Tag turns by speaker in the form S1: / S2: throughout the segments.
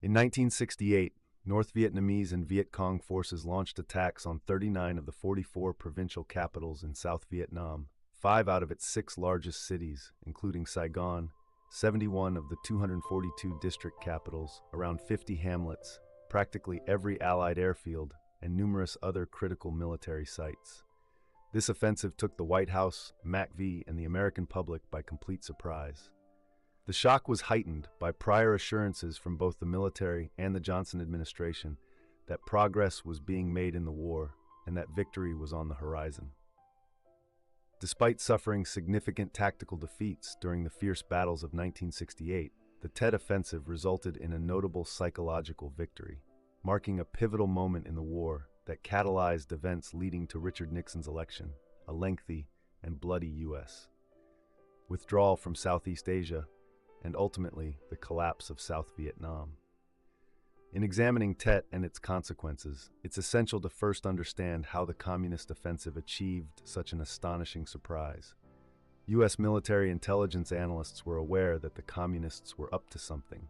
S1: In 1968, North Vietnamese and Viet Cong forces launched attacks on 39 of the 44 provincial capitals in South Vietnam, 5 out of its 6 largest cities, including Saigon, 71 of the 242 district capitals, around 50 hamlets, practically every Allied airfield, and numerous other critical military sites. This offensive took the White House, MACV, and the American public by complete surprise. The shock was heightened by prior assurances from both the military and the Johnson administration that progress was being made in the war and that victory was on the horizon. Despite suffering significant tactical defeats during the fierce battles of 1968, the Tet Offensive resulted in a notable psychological victory, marking a pivotal moment in the war that catalyzed events leading to Richard Nixon's election, a lengthy and bloody U.S. withdrawal from Southeast Asia, and ultimately the collapse of South Vietnam. In examining Tet and its consequences, it's essential to first understand how the Communist offensive achieved such an astonishing surprise. U.S. military intelligence analysts were aware that the Communists were up to something.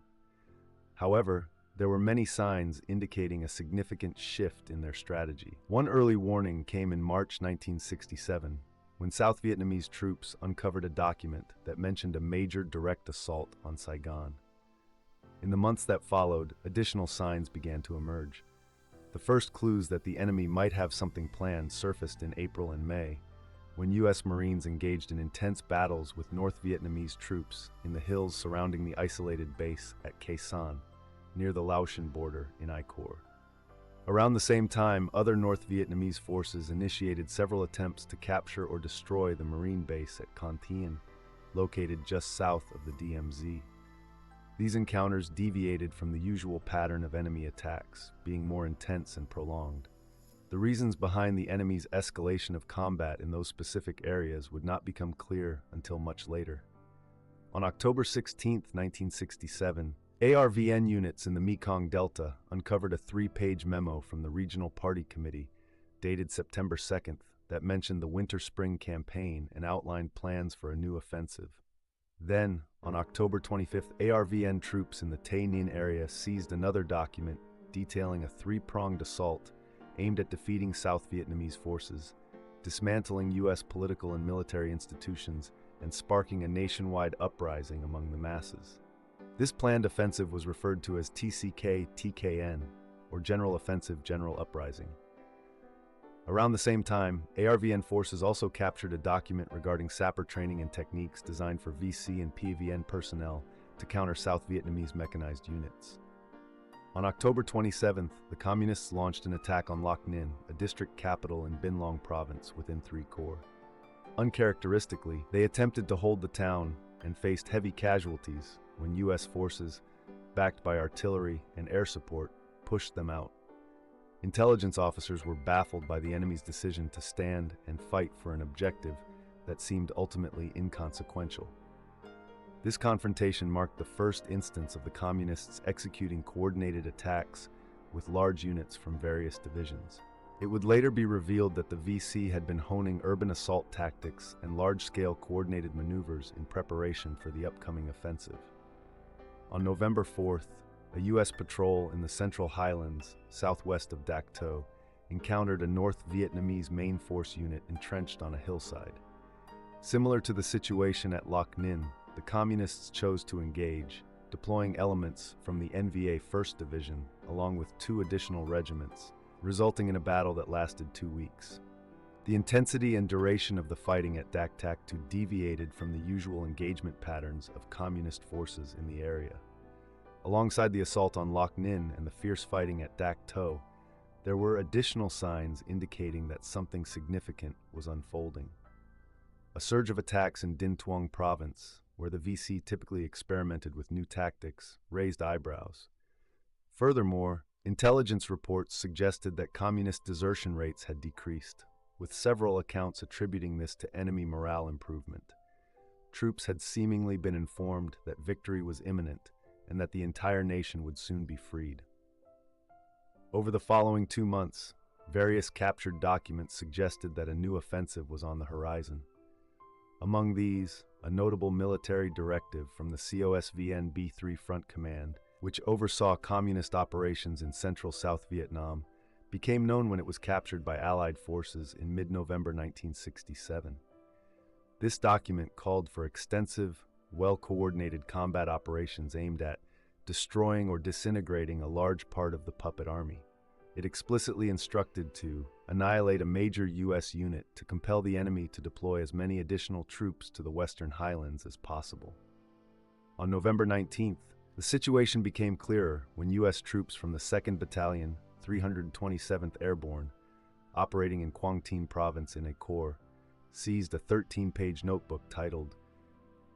S1: However, there were many signs indicating a significant shift in their strategy. One early warning came in March 1967, when South Vietnamese troops uncovered a document that mentioned a major direct assault on Saigon. In the months that followed, additional signs began to emerge. The first clues that the enemy might have something planned surfaced in April and May, when U.S. Marines engaged in intense battles with North Vietnamese troops in the hills surrounding the isolated base at Khe Sanh, near the Laotian border in I Corps. Around the same time, other North Vietnamese forces initiated several attempts to capture or destroy the Marine base at Con Thien, located just south of the DMZ. These encounters deviated from the usual pattern of enemy attacks, being more intense and prolonged. The reasons behind the enemy's escalation of combat in those specific areas would not become clear until much later. On October 16, 1967, ARVN units in the Mekong Delta uncovered a 3-page memo from the Regional Party Committee, dated September 2nd, that mentioned the Winter-Spring campaign and outlined plans for a new offensive. Then, on October 25th, ARVN troops in the Tay Ninh area seized another document detailing a 3-pronged assault aimed at defeating South Vietnamese forces, dismantling U.S. political and military institutions, and sparking a nationwide uprising among the masses. This planned offensive was referred to as TCK-TKN, or General Offensive General Uprising. Around the same time, ARVN forces also captured a document regarding sapper training and techniques designed for VC and PVN personnel to counter South Vietnamese mechanized units. On October 27th, the Communists launched an attack on Loc Ninh, a district capital in Binh Long province within 3 Corps. Uncharacteristically, they attempted to hold the town and faced heavy casualties when U.S. forces, backed by artillery and air support, pushed them out. Intelligence officers were baffled by the enemy's decision to stand and fight for an objective that seemed ultimately inconsequential. This confrontation marked the first instance of the Communists executing coordinated attacks with large units from various divisions. It would later be revealed that the VC had been honing urban assault tactics and large-scale coordinated maneuvers in preparation for the upcoming offensive. On November 4th, a U.S. patrol in the Central Highlands, southwest of Dak To, encountered a North Vietnamese main force unit entrenched on a hillside. Similar to the situation at Loc Ninh, the Communists chose to engage, deploying elements from the NVA 1st Division along with 2 additional regiments, resulting in a battle that lasted 2 weeks. The intensity and duration of the fighting at Dak Tak To deviated from the usual engagement patterns of Communist forces in the area. Alongside the assault on Loc Ninh and the fierce fighting at Dak To, there were additional signs indicating that something significant was unfolding. A surge of attacks in Dinh Thuong province, where the VC typically experimented with new tactics, raised eyebrows. Furthermore, intelligence reports suggested that Communist desertion rates had decreased, with several accounts attributing this to enemy morale improvement. Troops had seemingly been informed that victory was imminent and that the entire nation would soon be freed. Over the following 2 months, various captured documents suggested that a new offensive was on the horizon. Among these, a notable military directive from the COSVN B3 Front Command which oversaw communist operations in central South Vietnam, became known when it was captured by Allied forces in mid-November 1967. This document called for extensive, well-coordinated combat operations aimed at destroying or disintegrating a large part of the puppet army. It explicitly instructed to annihilate a major U.S. unit to compel the enemy to deploy as many additional troops to the Western Highlands as possible. On November 19th, the situation became clearer when U.S. troops from the 2nd Battalion, 327th Airborne, operating in Quang Tinh Province in a corps, seized a 13-page notebook titled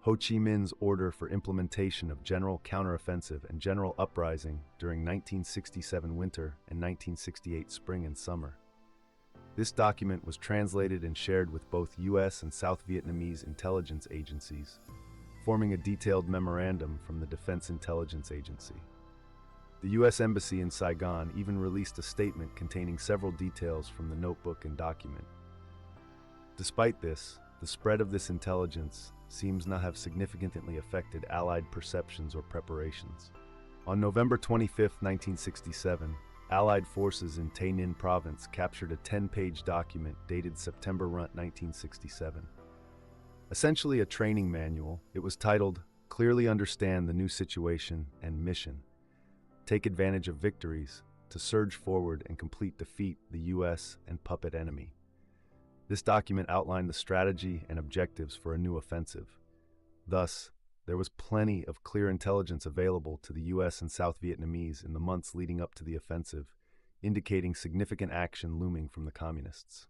S1: Ho Chi Minh's Order for Implementation of General Counteroffensive and General Uprising during 1967 winter and 1968 spring and summer. This document was translated and shared with both U.S. and South Vietnamese intelligence agencies, forming a detailed memorandum from the Defense Intelligence Agency. The U.S. Embassy in Saigon even released a statement containing several details from the notebook and document. Despite this, the spread of this intelligence seems not have significantly affected Allied perceptions or preparations. On November 25, 1967, Allied forces in Tay Ninh Province captured a 10-page document dated September 1967. Essentially a training manual, it was titled, Clearly Understand the New Situation and Mission. Take advantage of victories to surge forward and complete defeat the U.S. and puppet enemy. This document outlined the strategy and objectives for a new offensive. Thus, there was plenty of clear intelligence available to the U.S. and South Vietnamese in the months leading up to the offensive, indicating significant action looming from the Communists.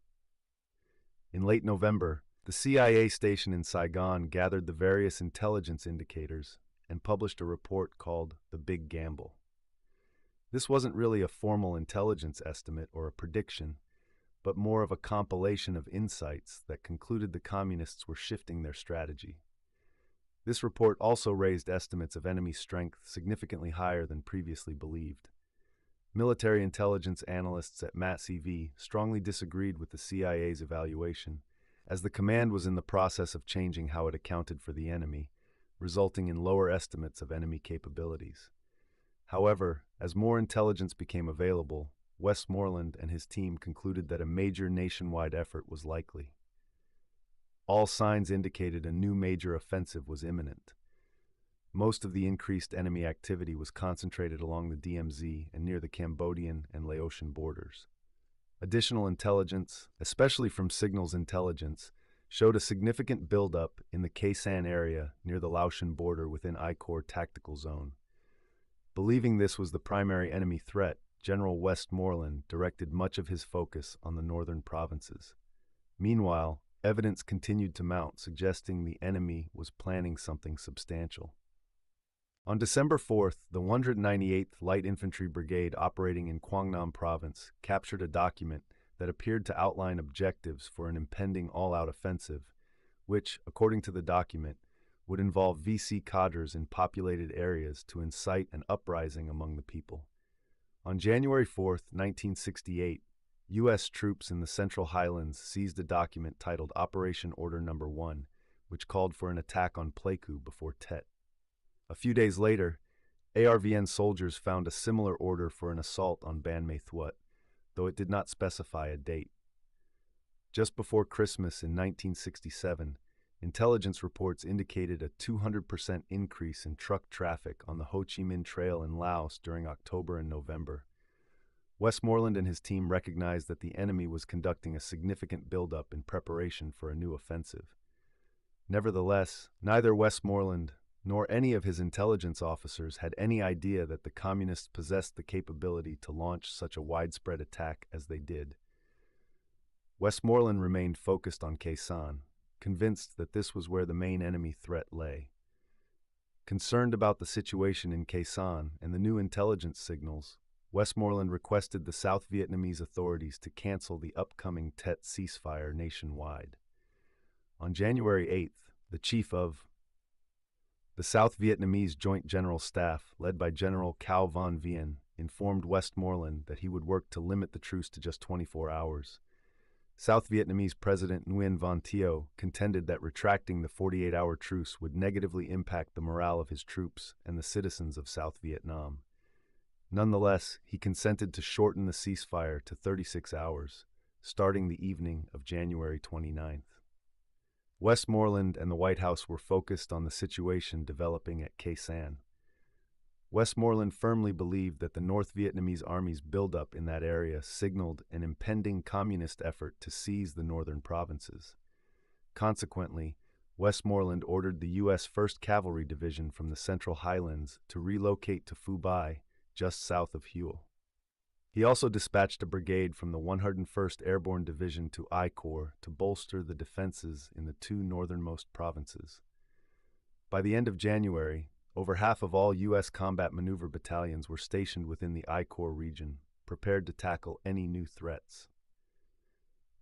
S1: In late November, the CIA station in Saigon gathered the various intelligence indicators and published a report called The Big Gamble. This wasn't really a formal intelligence estimate or a prediction, but more of a compilation of insights that concluded the Communists were shifting their strategy. This report also raised estimates of enemy strength significantly higher than previously believed. Military intelligence analysts at MAT-CV strongly disagreed with the CIA's evaluation, as the command was in the process of changing how it accounted for the enemy, resulting in lower estimates of enemy capabilities. However, as more intelligence became available, Westmoreland and his team concluded that a major nationwide effort was likely. All signs indicated a new major offensive was imminent. Most of the increased enemy activity was concentrated along the DMZ and near the Cambodian and Laotian borders. Additional intelligence, especially from signals intelligence, showed a significant buildup in the Khe San area near the Laotian border within I Corps tactical zone. Believing this was the primary enemy threat, General Westmoreland directed much of his focus on the northern provinces. Meanwhile, evidence continued to mount, suggesting the enemy was planning something substantial. On December 4th, the 198th Light Infantry Brigade operating in Quang Nam Province captured a document that appeared to outline objectives for an impending all-out offensive, which, according to the document, would involve VC cadres in populated areas to incite an uprising among the people. On January 4, 1968, U.S. troops in the Central Highlands seized a document titled Operation Order No. 1, which called for an attack on Pleiku before Tet. A few days later, ARVN soldiers found a similar order for an assault on Ban Mae Thuot, though it did not specify a date. Just before Christmas in 1967, intelligence reports indicated a 200% increase in truck traffic on the Ho Chi Minh Trail in Laos during October and November. Westmoreland and his team recognized that the enemy was conducting a significant buildup in preparation for a new offensive. Nevertheless, neither Westmoreland nor any of his intelligence officers had any idea that the Communists possessed the capability to launch such a widespread attack as they did. Westmoreland remained focused on Khe San, convinced that this was where the main enemy threat lay. Concerned about the situation in Khe San and the new intelligence signals, Westmoreland requested the South Vietnamese authorities to cancel the upcoming Tet ceasefire nationwide. On January 8th, the chief of the South Vietnamese Joint General Staff, led by General Cao Van Vien, informed Westmoreland that he would work to limit the truce to just 24 hours. South Vietnamese President Nguyen Van Thieu contended that retracting the 48-hour truce would negatively impact the morale of his troops and the citizens of South Vietnam. Nonetheless, he consented to shorten the ceasefire to 36 hours, starting the evening of January 29th. Westmoreland and the White House were focused on the situation developing at Khe Sanh. Westmoreland firmly believed that the North Vietnamese army's buildup in that area signaled an impending communist effort to seize the northern provinces. Consequently, Westmoreland ordered the U.S. 1st Cavalry Division from the Central Highlands to relocate to Phu Bai, just south of Hue. He also dispatched a brigade from the 101st Airborne Division to I Corps to bolster the defenses in the two northernmost provinces. By the end of January, over half of all U.S. combat maneuver battalions were stationed within the I Corps region, prepared to tackle any new threats.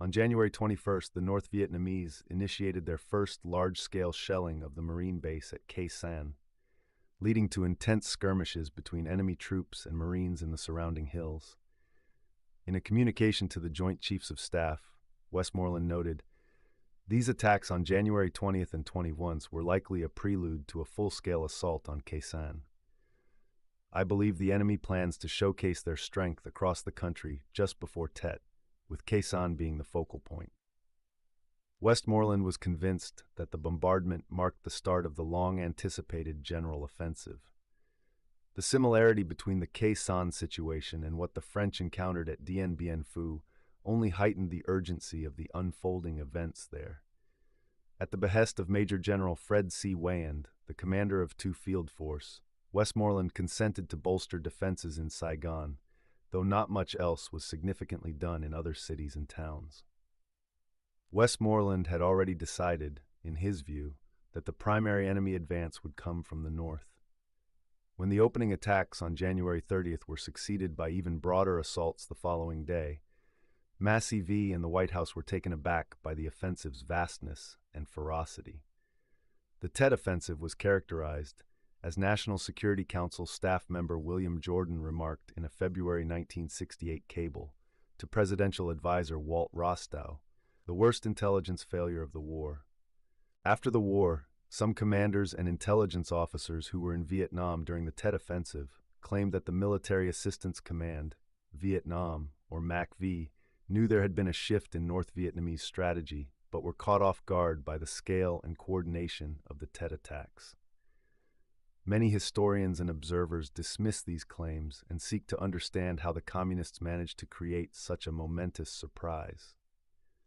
S1: On January 21st, the North Vietnamese initiated their first large-scale shelling of the Marine base at Khe Sanh, leading to intense skirmishes between enemy troops and Marines in the surrounding hills. In a communication to the Joint Chiefs of Staff, Westmoreland noted, "These attacks on January 20th and 21st were likely a prelude to a full-scale assault on Khe Sanh. I believe the enemy plans to showcase their strength across the country just before Tet, with Khe Sanh being the focal point." Westmoreland was convinced that the bombardment marked the start of the long-anticipated general offensive. The similarity between the Khe Sanh situation and what the French encountered at Dien Bien Phu only heightened the urgency of the unfolding events there. At the behest of Major General Fred C. Wayand, the commander of 2 Field Force, Westmoreland consented to bolster defenses in Saigon, though not much else was significantly done in other cities and towns. Westmoreland had already decided, in his view, that the primary enemy advance would come from the north. When the opening attacks on January 30th were succeeded by even broader assaults the following day, Massey V and the White House were taken aback by the offensive's vastness and ferocity. The Tet Offensive was characterized, as National Security Council staff member William Jordan remarked in a February 1968 cable to Presidential Advisor Walt Rostow, the worst intelligence failure of the war. After the war, some commanders and intelligence officers who were in Vietnam during the Tet Offensive claimed that the Military Assistance Command, Vietnam, or MACV, knew there had been a shift in North Vietnamese strategy, but were caught off guard by the scale and coordination of the Tet attacks. Many historians and observers dismiss these claims and seek to understand how the Communists managed to create such a momentous surprise.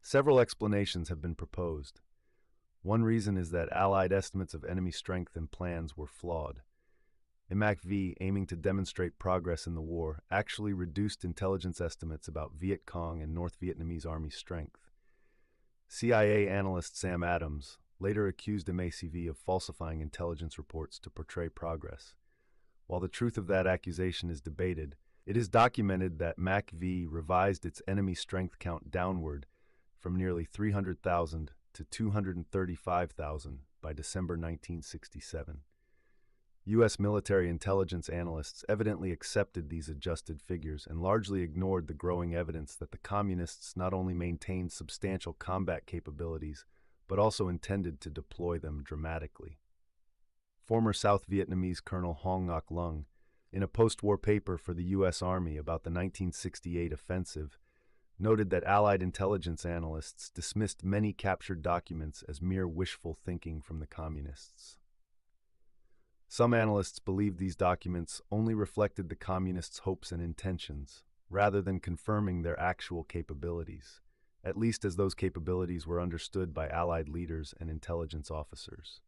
S1: Several explanations have been proposed. One reason is that Allied estimates of enemy strength and plans were flawed. MACV, aiming to demonstrate progress in the war, actually reduced intelligence estimates about Viet Cong and North Vietnamese Army strength. CIA analyst Sam Adams later accused MACV of falsifying intelligence reports to portray progress. While the truth of that accusation is debated, it is documented that MACV revised its enemy strength count downward from nearly 300,000 to 235,000 by December 1967. U.S. military intelligence analysts evidently accepted these adjusted figures and largely ignored the growing evidence that the Communists not only maintained substantial combat capabilities, but also intended to deploy them dramatically. Former South Vietnamese Colonel Hong Ngoc Lung, in a post-war paper for the U.S. Army about the 1968 offensive, noted that Allied intelligence analysts dismissed many captured documents as mere wishful thinking from the Communists. Some analysts believed these documents only reflected the Communists' hopes and intentions, rather than confirming their actual capabilities, at least as those capabilities were understood by Allied leaders and intelligence officers.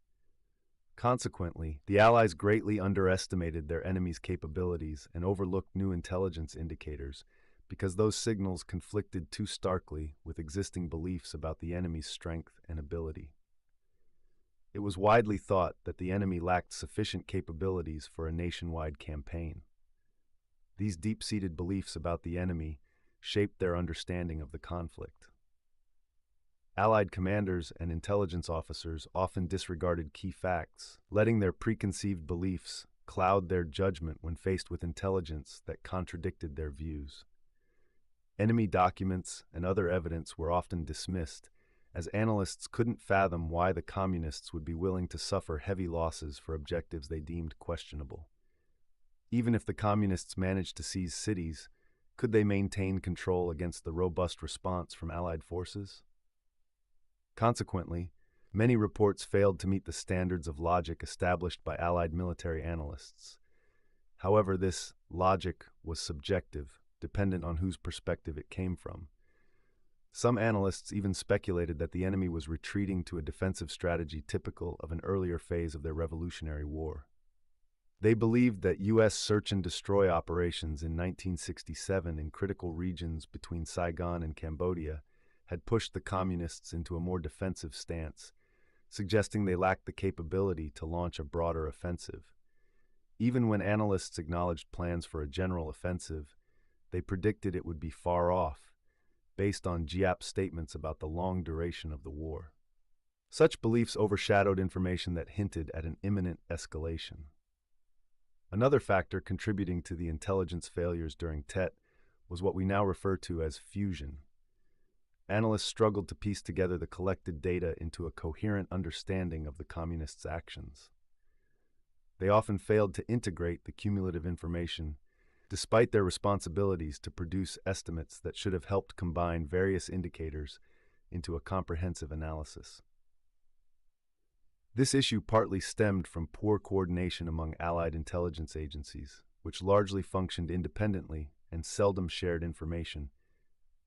S1: Consequently, the Allies greatly underestimated their enemy's capabilities and overlooked new intelligence indicators because those signals conflicted too starkly with existing beliefs about the enemy's strength and ability. It was widely thought that the enemy lacked sufficient capabilities for a nationwide campaign. These deep-seated beliefs about the enemy shaped their understanding of the conflict. Allied commanders and intelligence officers often disregarded key facts, letting their preconceived beliefs cloud their judgment when faced with intelligence that contradicted their views. Enemy documents and other evidence were often dismissed, as analysts couldn't fathom why the communists would be willing to suffer heavy losses for objectives they deemed questionable. Even if the communists managed to seize cities, could they maintain control against the robust response from Allied forces? Consequently, many reports failed to meet the standards of logic established by Allied military analysts. However, this logic was subjective, dependent on whose perspective it came from. Some analysts even speculated that the enemy was retreating to a defensive strategy typical of an earlier phase of their Revolutionary War. They believed that U.S. search and destroy operations in 1967 in critical regions between Saigon and Cambodia had pushed the communists into a more defensive stance, suggesting they lacked the capability to launch a broader offensive. Even when analysts acknowledged plans for a general offensive, they predicted it would be far off, based on Giap's statements about the long duration of the war. Such beliefs overshadowed information that hinted at an imminent escalation. Another factor contributing to the intelligence failures during Tet was what we now refer to as fusion. Analysts struggled to piece together the collected data into a coherent understanding of the communists' actions. They often failed to integrate the cumulative information, despite their responsibilities to produce estimates that should have helped combine various indicators into a comprehensive analysis. This issue partly stemmed from poor coordination among Allied intelligence agencies, which largely functioned independently and seldom shared information,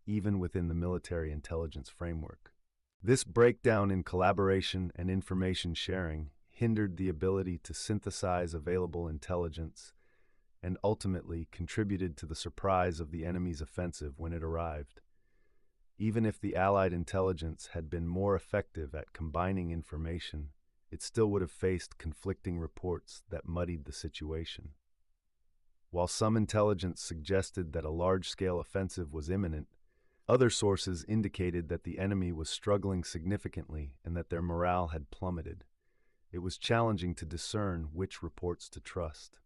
S1: even within the military intelligence framework. This breakdown in collaboration and information sharing hindered the ability to synthesize available intelligence and ultimately contributed to the surprise of the enemy's offensive when it arrived. Even if the Allied intelligence had been more effective at combining information, it still would have faced conflicting reports that muddied the situation. While some intelligence suggested that a large-scale offensive was imminent, other sources indicated that the enemy was struggling significantly and that their morale had plummeted. It was challenging to discern which reports to trust.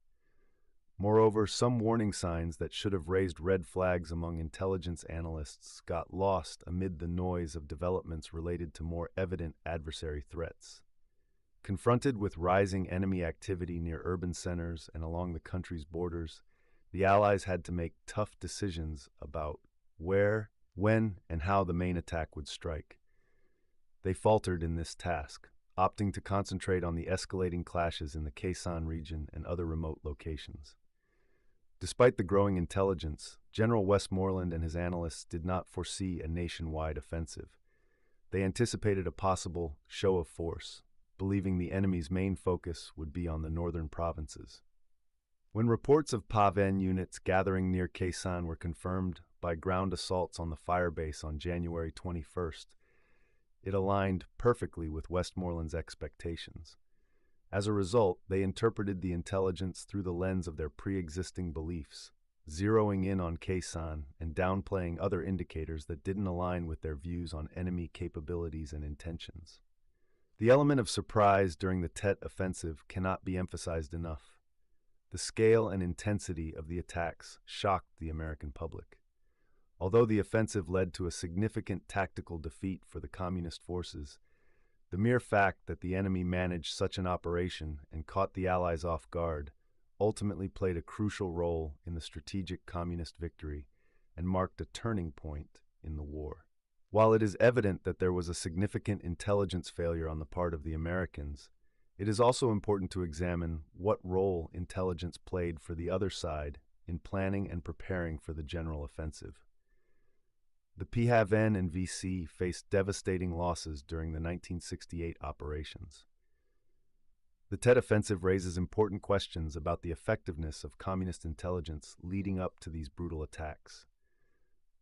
S1: Moreover, some warning signs that should have raised red flags among intelligence analysts got lost amid the noise of developments related to more evident adversary threats. Confronted with rising enemy activity near urban centers and along the country's borders, the Allies had to make tough decisions about where, when, and how the main attack would strike. They faltered in this task, opting to concentrate on the escalating clashes in the Khe Sanh region and other remote locations. Despite the growing intelligence, General Westmoreland and his analysts did not foresee a nationwide offensive. They anticipated a possible show of force, believing the enemy's main focus would be on the northern provinces. When reports of PAVN units gathering near Khe Sanh were confirmed by ground assaults on the firebase on January 21st, it aligned perfectly with Westmoreland's expectations. As a result, they interpreted the intelligence through the lens of their pre-existing beliefs, zeroing in on Khe Sanh and downplaying other indicators that didn't align with their views on enemy capabilities and intentions. The element of surprise during the Tet Offensive cannot be emphasized enough. The scale and intensity of the attacks shocked the American public. Although the offensive led to a significant tactical defeat for the communist forces, the mere fact that the enemy managed such an operation and caught the Allies off guard ultimately played a crucial role in the strategic communist victory and marked a turning point in the war. While it is evident that there was a significant intelligence failure on the part of the Americans, it is also important to examine what role intelligence played for the other side in planning and preparing for the general offensive. The PHAVN and VC faced devastating losses during the 1968 operations. The Tet Offensive raises important questions about the effectiveness of communist intelligence leading up to these brutal attacks.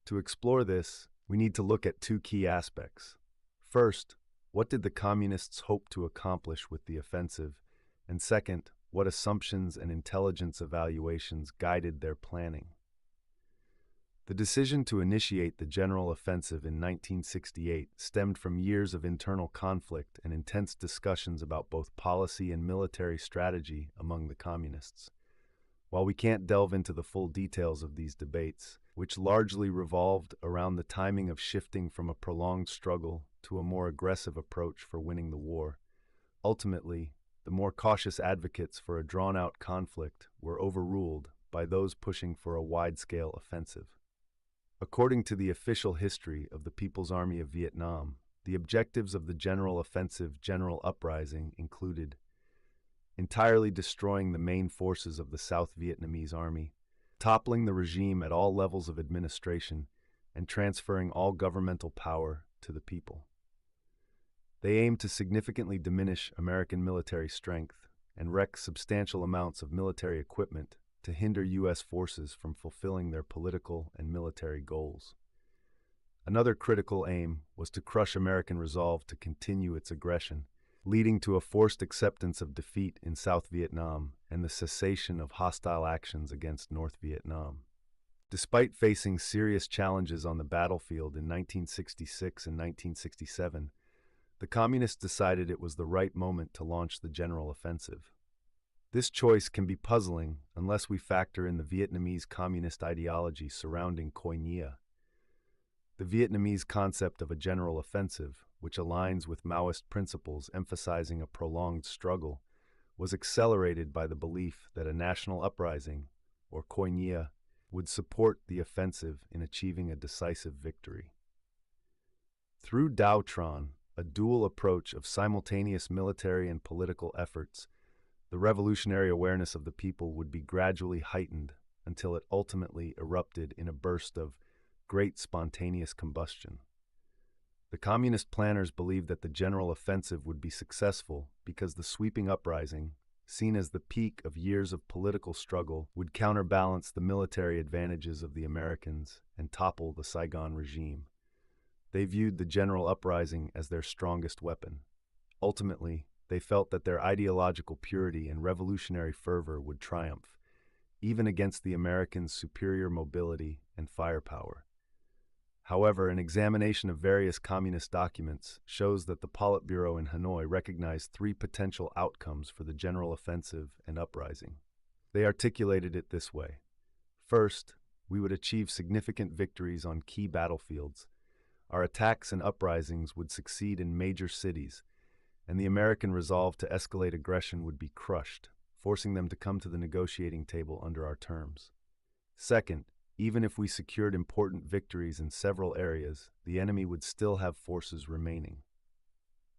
S1: To explore this, we need to look at two key aspects. First, what did the communists hope to accomplish with the offensive? And second, what assumptions and intelligence evaluations guided their planning? The decision to initiate the general offensive in 1968 stemmed from years of internal conflict and intense discussions about both policy and military strategy among the communists. While we can't delve into the full details of these debates, which largely revolved around the timing of shifting from a prolonged struggle to a more aggressive approach for winning the war, ultimately, the more cautious advocates for a drawn-out conflict were overruled by those pushing for a wide-scale offensive. According to the official history of the People's Army of Vietnam, the objectives of the General Offensive General Uprising included entirely destroying the main forces of the South Vietnamese Army, toppling the regime at all levels of administration, and transferring all governmental power to the people. They aimed to significantly diminish American military strength and wreck substantial amounts of military equipment to hinder U.S. forces from fulfilling their political and military goals. Another critical aim was to crush American resolve to continue its aggression, leading to a forced acceptance of defeat in South Vietnam and the cessation of hostile actions against North Vietnam. Despite facing serious challenges on the battlefield in 1966 and 1967, the Communists decided it was the right moment to launch the general offensive. This choice can be puzzling unless we factor in the Vietnamese communist ideology surrounding Coi Nhia. The Vietnamese concept of a general offensive, which aligns with Maoist principles emphasizing a prolonged struggle, was accelerated by the belief that a national uprising, or Coi Nhia, would support the offensive in achieving a decisive victory. Through Đao Tran, a dual approach of simultaneous military and political efforts, the revolutionary awareness of the people would be gradually heightened until it ultimately erupted in a burst of great spontaneous combustion. The communist planners believed that the general offensive would be successful because the sweeping uprising, seen as the peak of years of political struggle, would counterbalance the military advantages of the Americans and topple the Saigon regime. They viewed the general uprising as their strongest weapon. Ultimately, they felt that their ideological purity and revolutionary fervor would triumph, even against the Americans' superior mobility and firepower. However, an examination of various communist documents shows that the Politburo in Hanoi recognized three potential outcomes for the general offensive and uprising. They articulated it this way. First, we would achieve significant victories on key battlefields. Our attacks and uprisings would succeed in major cities, and the American resolve to escalate aggression would be crushed, forcing them to come to the negotiating table under our terms. Second, even if we secured important victories in several areas, the enemy would still have forces remaining.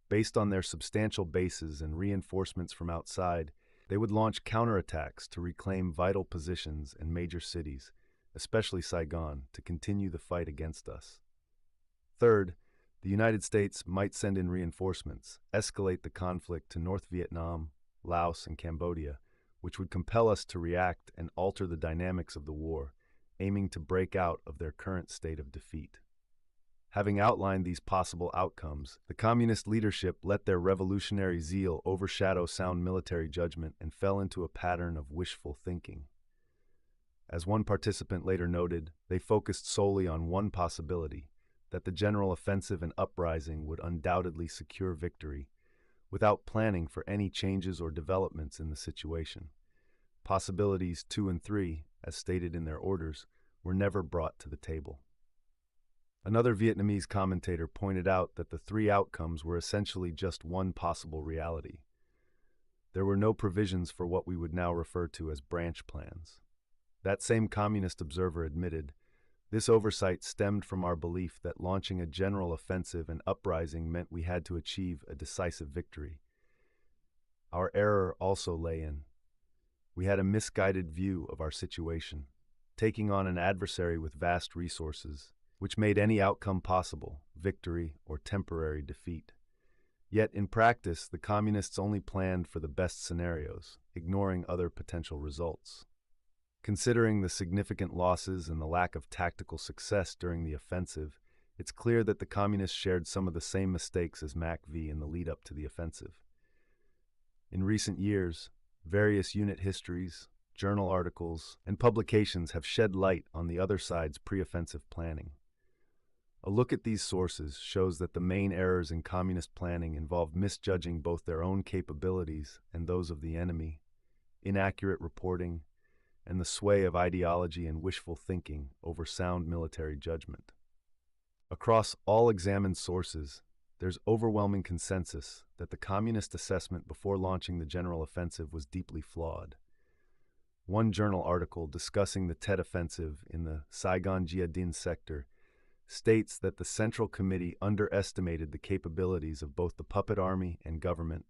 S1: Based on their substantial bases and reinforcements from outside, they would launch counterattacks to reclaim vital positions in major cities, especially Saigon, to continue the fight against us. Third, the United States might send in reinforcements, escalate the conflict to North Vietnam, Laos, and Cambodia, which would compel us to react and alter the dynamics of the war, aiming to break out of their current state of defeat. Having outlined these possible outcomes, the communist leadership let their revolutionary zeal overshadow sound military judgment and fell into a pattern of wishful thinking. As one participant later noted, they focused solely on one possibility, that the general offensive and uprising would undoubtedly secure victory, without planning for any changes or developments in the situation. Possibilities 2 and 3, as stated in their orders, were never brought to the table. Another Vietnamese commentator pointed out that the three outcomes were essentially just one possible reality. There were no provisions for what we would now refer to as branch plans. That same communist observer admitted, this oversight stemmed from our belief that launching a general offensive and uprising meant we had to achieve a decisive victory. Our error also lay in we had a misguided view of our situation, taking on an adversary with vast resources, which made any outcome possible, victory or temporary defeat. Yet in practice, the communists only planned for the best scenarios, ignoring other potential results. Considering the significant losses and the lack of tactical success during the offensive, it's clear that the communists shared some of the same mistakes as MACV in the lead-up to the offensive. In recent years, various unit histories, journal articles, and publications have shed light on the other side's pre-offensive planning. A look at these sources shows that the main errors in communist planning involved misjudging both their own capabilities and those of the enemy, inaccurate reporting, and the sway of ideology and wishful thinking over sound military judgment. Across all examined sources, there's overwhelming consensus that the communist assessment before launching the general offensive was deeply flawed. One journal article discussing the Tet Offensive in the Saigon Gia Dinh sector states that the Central Committee underestimated the capabilities of both the puppet army and government,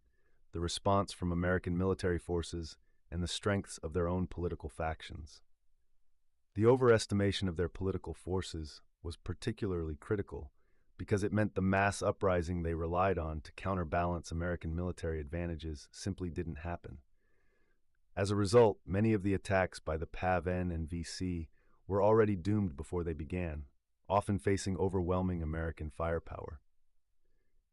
S1: the response from American military forces, and the strengths of their own political factions. The overestimation of their political forces was particularly critical because it meant the mass uprising they relied on to counterbalance American military advantages simply didn't happen. As a result, many of the attacks by the PAV-N and VC were already doomed before they began, often facing overwhelming American firepower.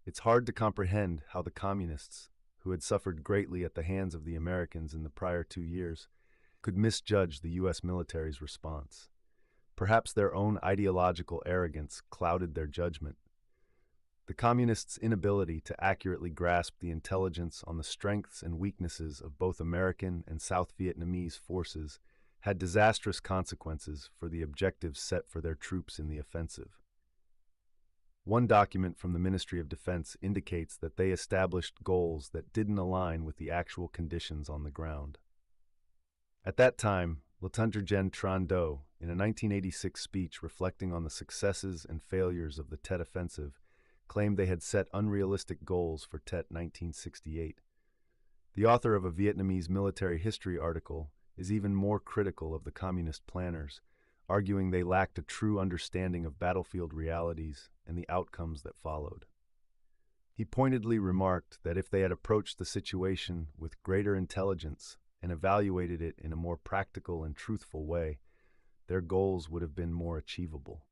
S1: It's hard to comprehend how the communists, who had suffered greatly at the hands of the Americans in the prior 2 years, could misjudge the U.S. military's response. Perhaps their own ideological arrogance clouded their judgment. The communists' inability to accurately grasp the intelligence on the strengths and weaknesses of both American and South Vietnamese forces had disastrous consequences for the objectives set for their troops in the offensive. One document from the Ministry of Defense indicates that they established goals that didn't align with the actual conditions on the ground. At that time, Lieutenant Gen Tran Do, in a 1986 speech reflecting on the successes and failures of the Tet Offensive, claimed they had set unrealistic goals for Tet 1968. The author of a Vietnamese military history article is even more critical of the communist planners, arguing they lacked a true understanding of battlefield realities and the outcomes that followed. He pointedly remarked that if they had approached the situation with greater intelligence and evaluated it in a more practical and truthful way, their goals would have been more achievable.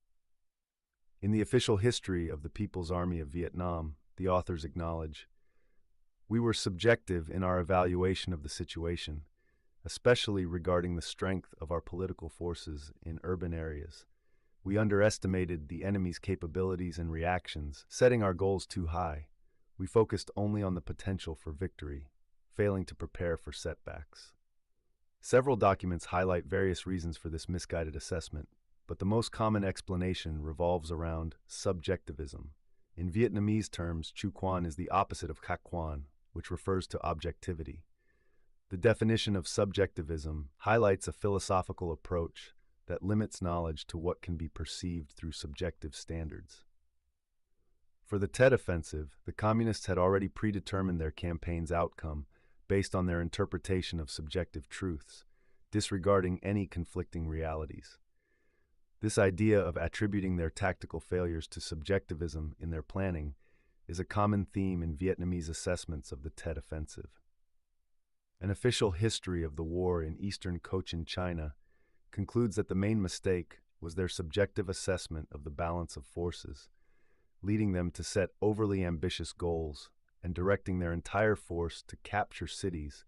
S1: In the official history of the People's Army of Vietnam, the authors acknowledge, "We were subjective in our evaluation of the situation, especially regarding the strength of our political forces in urban areas. We underestimated the enemy's capabilities and reactions, setting our goals too high. We focused only on the potential for victory, failing to prepare for setbacks." Several documents highlight various reasons for this misguided assessment, but the most common explanation revolves around subjectivism. In Vietnamese terms, Chu Quan is the opposite of Khách Quan, which refers to objectivity. The definition of subjectivism highlights a philosophical approach that limits knowledge to what can be perceived through subjective standards. For the Tet Offensive, the communists had already predetermined their campaign's outcome based on their interpretation of subjective truths, disregarding any conflicting realities. This idea of attributing their tactical failures to subjectivism in their planning is a common theme in Vietnamese assessments of the Tet Offensive. An official history of the war in eastern Cochin China concludes that the main mistake was their subjective assessment of the balance of forces, leading them to set overly ambitious goals and directing their entire force to capture cities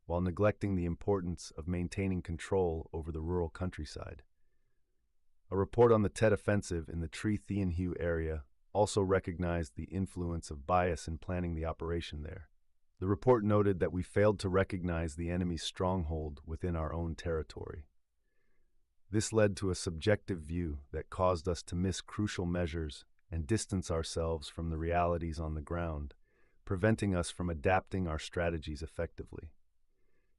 S1: while neglecting the importance of maintaining control over the rural countryside. A report on the Tet Offensive in the Tri Thien Hue area also recognized the influence of bias in planning the operation there. The report noted that we failed to recognize the enemy's stronghold within our own territory. This led to a subjective view that caused us to miss crucial measures and distance ourselves from the realities on the ground, preventing us from adapting our strategies effectively.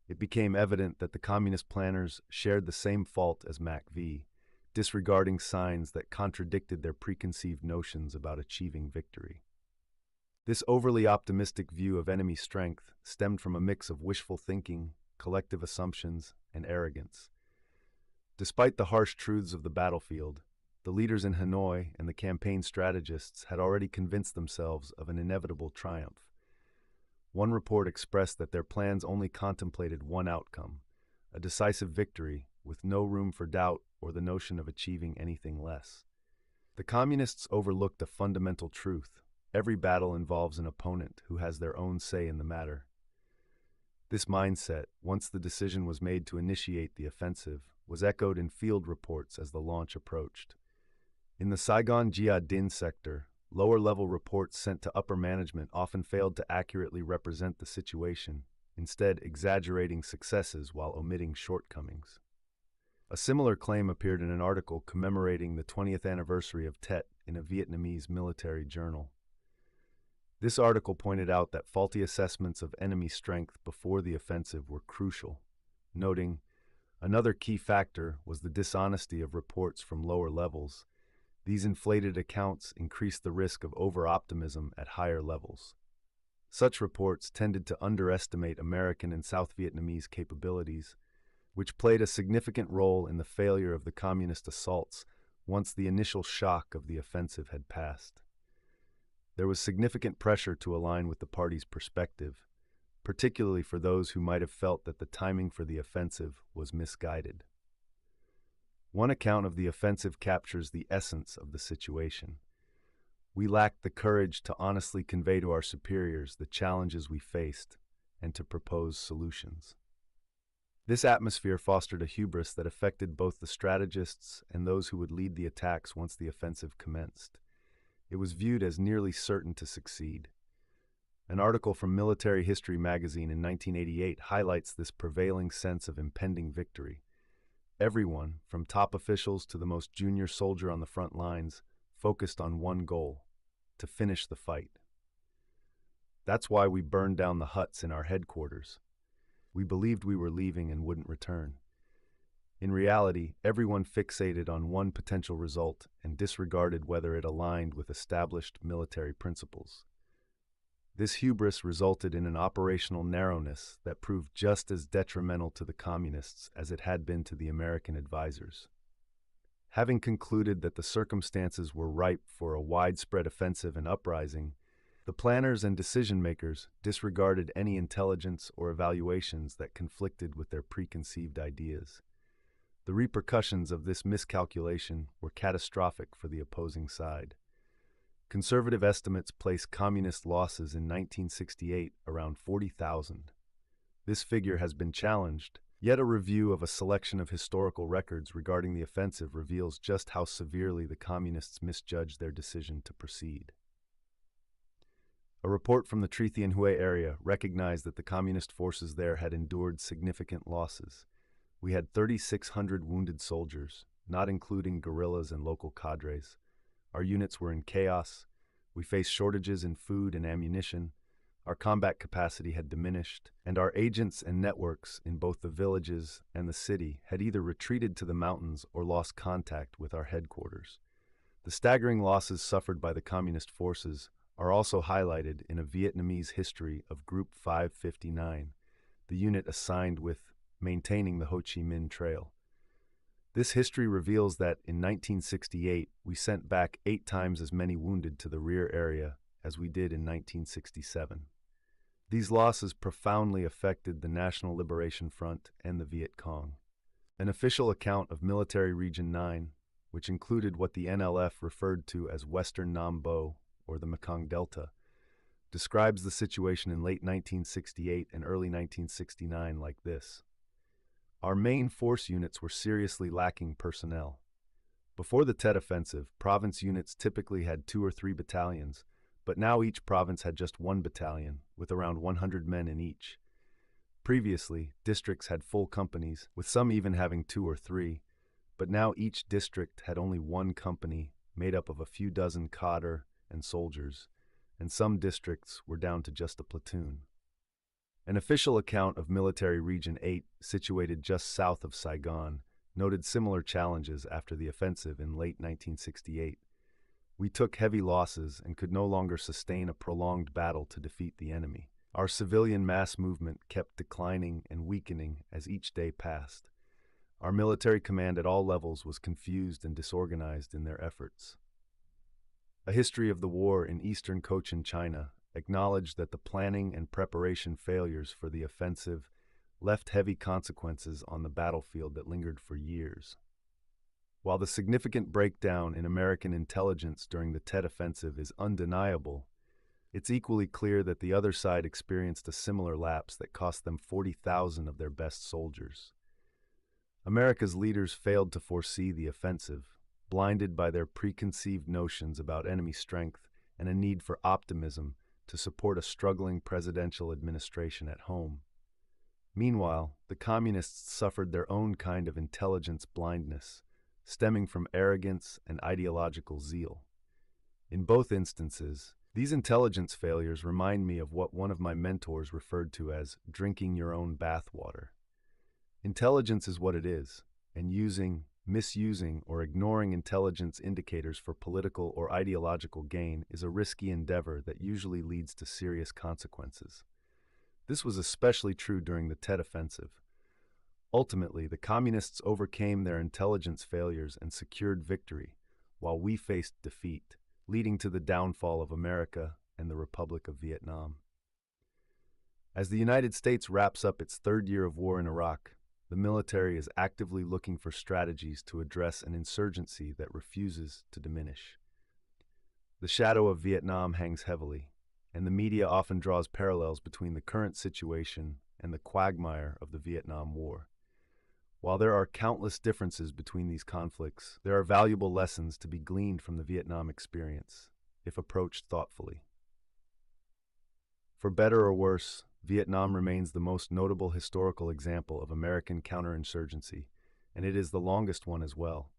S1: It became evident that the communist planners shared the same fault as MACV, disregarding signs that contradicted their preconceived notions about achieving victory. This overly optimistic view of enemy strength stemmed from a mix of wishful thinking, collective assumptions, and arrogance. Despite the harsh truths of the battlefield, the leaders in Hanoi and the campaign strategists had already convinced themselves of an inevitable triumph. One report expressed that their plans only contemplated one outcome, a decisive victory with no room for doubt or the notion of achieving anything less. The communists overlooked a fundamental truth: every battle involves an opponent who has their own say in the matter. This mindset, once the decision was made to initiate the offensive, was echoed in field reports as the launch approached. In the Saigon Gia Dinh sector, lower-level reports sent to upper management often failed to accurately represent the situation, instead exaggerating successes while omitting shortcomings. A similar claim appeared in an article commemorating the 20th anniversary of Tet in a Vietnamese military journal. This article pointed out that faulty assessments of enemy strength before the offensive were crucial, noting, another key factor was the dishonesty of reports from lower levels. These inflated accounts increased the risk of over-optimism at higher levels. Such reports tended to underestimate American and South Vietnamese capabilities, which played a significant role in the failure of the communist assaults once the initial shock of the offensive had passed. There was significant pressure to align with the party's perspective, particularly for those who might have felt that the timing for the offensive was misguided. One account of the offensive captures the essence of the situation. We lacked the courage to honestly convey to our superiors the challenges we faced and to propose solutions. This atmosphere fostered a hubris that affected both the strategists and those who would lead the attacks once the offensive commenced. It was viewed as nearly certain to succeed. An article from Military History magazine in 1988 highlights this prevailing sense of impending victory. Everyone, from top officials to the most junior soldier on the front lines, focused on one goal: to finish the fight. That's why we burned down the huts in our headquarters. We believed we were leaving and wouldn't return. In reality, everyone fixated on one potential result and disregarded whether it aligned with established military principles. This hubris resulted in an operational narrowness that proved just as detrimental to the communists as it had been to the American advisors. Having concluded that the circumstances were ripe for a widespread offensive and uprising, the planners and decision-makers disregarded any intelligence or evaluations that conflicted with their preconceived ideas. The repercussions of this miscalculation were catastrophic for the opposing side. Conservative estimates place communist losses in 1968 around 40,000. This figure has been challenged, yet a review of a selection of historical records regarding the offensive reveals just how severely the communists misjudged their decision to proceed. A report from the Tre Thien Hue area recognized that the communist forces there had endured significant losses. We had 3,600 wounded soldiers, not including guerrillas and local cadres. Our units were in chaos. We faced shortages in food and ammunition. Our combat capacity had diminished, and our agents and networks in both the villages and the city had either retreated to the mountains or lost contact with our headquarters. The staggering losses suffered by the communist forces are also highlighted in a Vietnamese history of Group 559, the unit assigned with maintaining the Ho Chi Minh Trail. This history reveals that in 1968, we sent back 8 times as many wounded to the rear area as we did in 1967. These losses profoundly affected the National Liberation Front and the Viet Cong. An official account of Military Region 9, which included what the NLF referred to as Western Nam Bo, or the Mekong Delta, describes the situation in late 1968 and early 1969 like this. Our main force units were seriously lacking personnel. Before the Tet Offensive, province units typically had 2 or 3 battalions, but now each province had just 1 battalion, with around 100 men in each. Previously, districts had full companies, with some even having 2 or 3, but now each district had only 1 company, made up of a few dozen cadre and soldiers, and some districts were down to just a platoon. An official account of Military Region 8, situated just south of Saigon, noted similar challenges after the offensive in late 1968. We took heavy losses and could no longer sustain a prolonged battle to defeat the enemy. Our civilian mass movement kept declining and weakening as each day passed. Our military command at all levels was confused and disorganized in their efforts. A history of the war in eastern Cochin China acknowledged that the planning and preparation failures for the offensive left heavy consequences on the battlefield that lingered for years. While the significant breakdown in American intelligence during the Tet Offensive is undeniable, it's equally clear that the other side experienced a similar lapse that cost them 40,000 of their best soldiers. America's leaders failed to foresee the offensive, blinded by their preconceived notions about enemy strength and a need for optimism to support a struggling presidential administration at home. Meanwhile, the communists suffered their own kind of intelligence blindness, stemming from arrogance and ideological zeal. In both instances, these intelligence failures remind me of what one of my mentors referred to as drinking your own bathwater. Intelligence is what it is, and using, misusing, or ignoring intelligence indicators for political or ideological gain is a risky endeavor that usually leads to serious consequences. This was especially true during the Tet Offensive. Ultimately, the communists overcame their intelligence failures and secured victory, while we faced defeat, leading to the downfall of America and the Republic of Vietnam. As the United States wraps up its third year of war in Iraq, the military is actively looking for strategies to address an insurgency that refuses to diminish. The shadow of Vietnam hangs heavily, and the media often draws parallels between the current situation and the quagmire of the Vietnam War. While there are countless differences between these conflicts, there are valuable lessons to be gleaned from the Vietnam experience, if approached thoughtfully. For better or worse, Vietnam remains the most notable historical example of American counterinsurgency, and it is the longest one as well.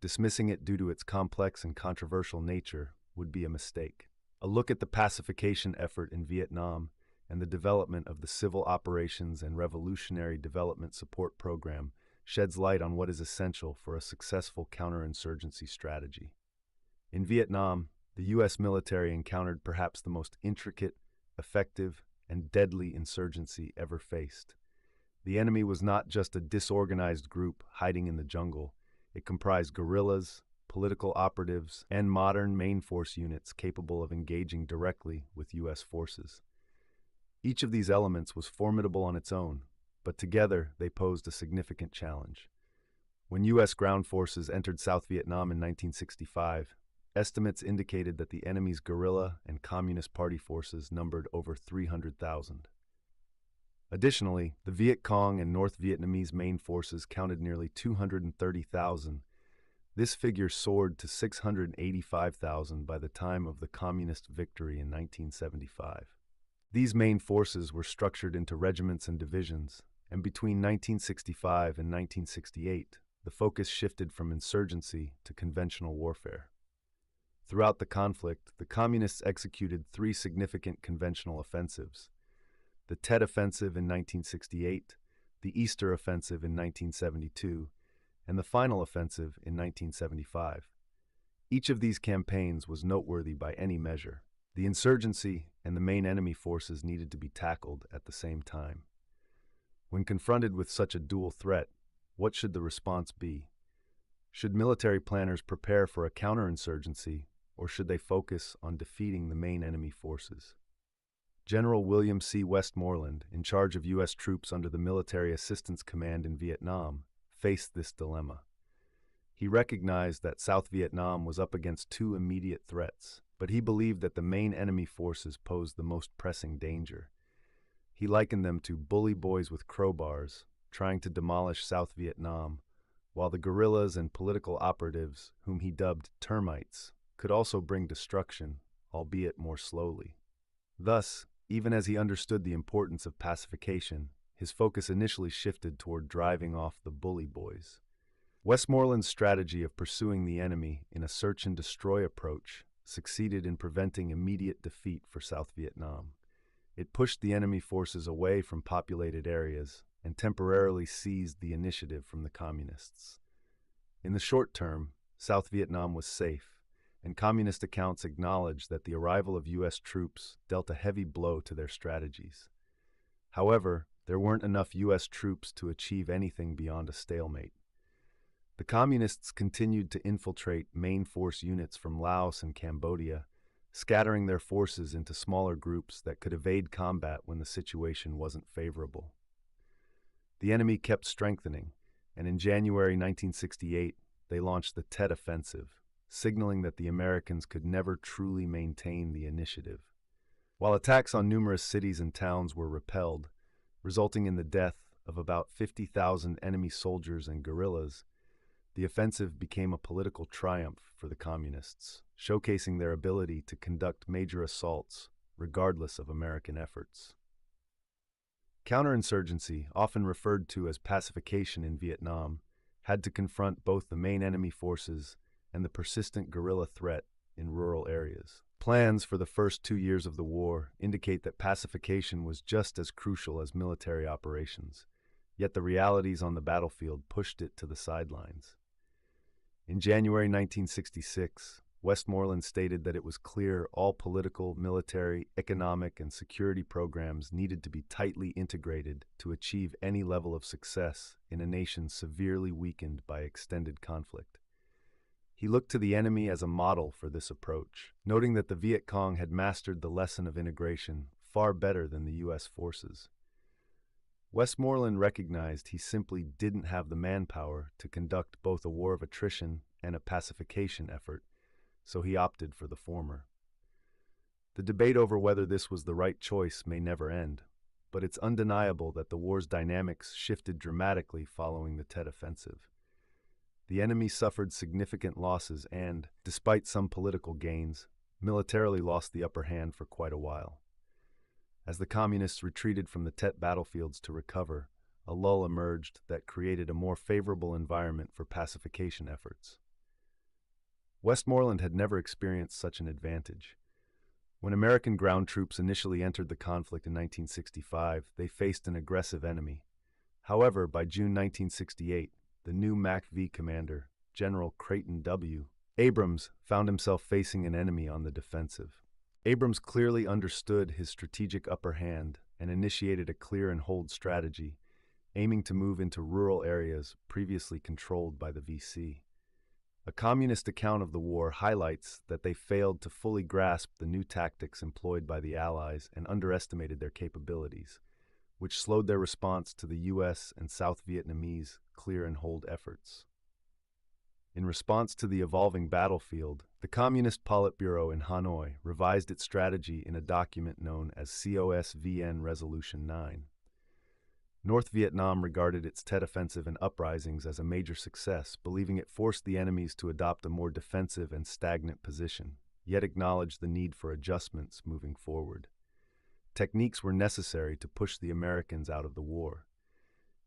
S1: Dismissing it due to its complex and controversial nature would be a mistake. A look at the pacification effort in Vietnam and the development of the Civil Operations and Revolutionary Development Support Program sheds light on what is essential for a successful counterinsurgency strategy. In Vietnam, the U.S. military encountered perhaps the most intricate, effective, and deadly insurgency ever faced. The enemy was not just a disorganized group hiding in the jungle. It comprised guerrillas, political operatives, and modern main force units capable of engaging directly with U.S. forces. Each of these elements was formidable on its own, but together they posed a significant challenge. When U.S. ground forces entered South Vietnam in 1965, estimates indicated that the enemy's guerrilla and Communist Party forces numbered over 300,000. Additionally, the Viet Cong and North Vietnamese main forces counted nearly 230,000. This figure soared to 685,000 by the time of the Communist victory in 1975. These main forces were structured into regiments and divisions, and between 1965 and 1968, the focus shifted from insurgency to conventional warfare. Throughout the conflict, the Communists executed three significant conventional offensives: the Tet Offensive in 1968, the Easter Offensive in 1972, and the final offensive in 1975. Each of these campaigns was noteworthy by any measure. The insurgency and the main enemy forces needed to be tackled at the same time. When confronted with such a dual threat, what should the response be? Should military planners prepare for a counterinsurgency, or should they focus on defeating the main enemy forces? General William C. Westmoreland, in charge of U.S. troops under the Military Assistance Command in Vietnam, faced this dilemma. He recognized that South Vietnam was up against two immediate threats, but he believed that the main enemy forces posed the most pressing danger. He likened them to bully boys with crowbars, trying to demolish South Vietnam, while the guerrillas and political operatives, whom he dubbed termites, could also bring destruction, albeit more slowly. Thus, even as he understood the importance of pacification, his focus initially shifted toward driving off the bully boys. Westmoreland's strategy of pursuing the enemy in a search-and-destroy approach succeeded in preventing immediate defeat for South Vietnam. It pushed the enemy forces away from populated areas and temporarily seized the initiative from the Communists. In the short term, South Vietnam was safe, and Communist accounts acknowledged that the arrival of U.S. troops dealt a heavy blow to their strategies. However, there weren't enough U.S. troops to achieve anything beyond a stalemate. The Communists continued to infiltrate main force units from Laos and Cambodia, scattering their forces into smaller groups that could evade combat when the situation wasn't favorable. The enemy kept strengthening, and in January 1968, they launched the Tet Offensive, signaling that the Americans could never truly maintain the initiative. While attacks on numerous cities and towns were repelled, resulting in the death of about 50,000 enemy soldiers and guerrillas, the offensive became a political triumph for the Communists, showcasing their ability to conduct major assaults regardless of American efforts. Counterinsurgency, often referred to as pacification in Vietnam, had to confront both the main enemy forces and the persistent guerrilla threat in rural areas. Plans for the first 2 years of the war indicate that pacification was just as crucial as military operations, yet the realities on the battlefield pushed it to the sidelines. In January 1966, Westmoreland stated that it was clear all political, military, economic, and security programs needed to be tightly integrated to achieve any level of success in a nation severely weakened by extended conflict. He looked to the enemy as a model for this approach, noting that the Viet Cong had mastered the lesson of integration far better than the U.S. forces. Westmoreland recognized he simply didn't have the manpower to conduct both a war of attrition and a pacification effort, so he opted for the former. The debate over whether this was the right choice may never end, but it's undeniable that the war's dynamics shifted dramatically following the Tet Offensive. The enemy suffered significant losses and, despite some political gains, militarily lost the upper hand for quite a while. As the communists retreated from the Tet battlefields to recover, a lull emerged that created a more favorable environment for pacification efforts. Westmoreland had never experienced such an advantage. When American ground troops initially entered the conflict in 1965, they faced an aggressive enemy. However, by June 1968, the new MAC-V commander, General Creighton W. Abrams, found himself facing an enemy on the defensive. Abrams clearly understood his strategic upper hand and initiated a clear-and-hold strategy, aiming to move into rural areas previously controlled by the VC. A communist account of the war highlights that they failed to fully grasp the new tactics employed by the Allies and underestimated their capabilities, which slowed their response to the U.S. and South Vietnamese clear-and-hold efforts. In response to the evolving battlefield, the Communist Politburo in Hanoi revised its strategy in a document known as COSVN Resolution 9. North Vietnam regarded its Tet Offensive and uprisings as a major success, believing it forced the enemies to adopt a more defensive and stagnant position, yet acknowledged the need for adjustments moving forward. Techniques were necessary to push the Americans out of the war.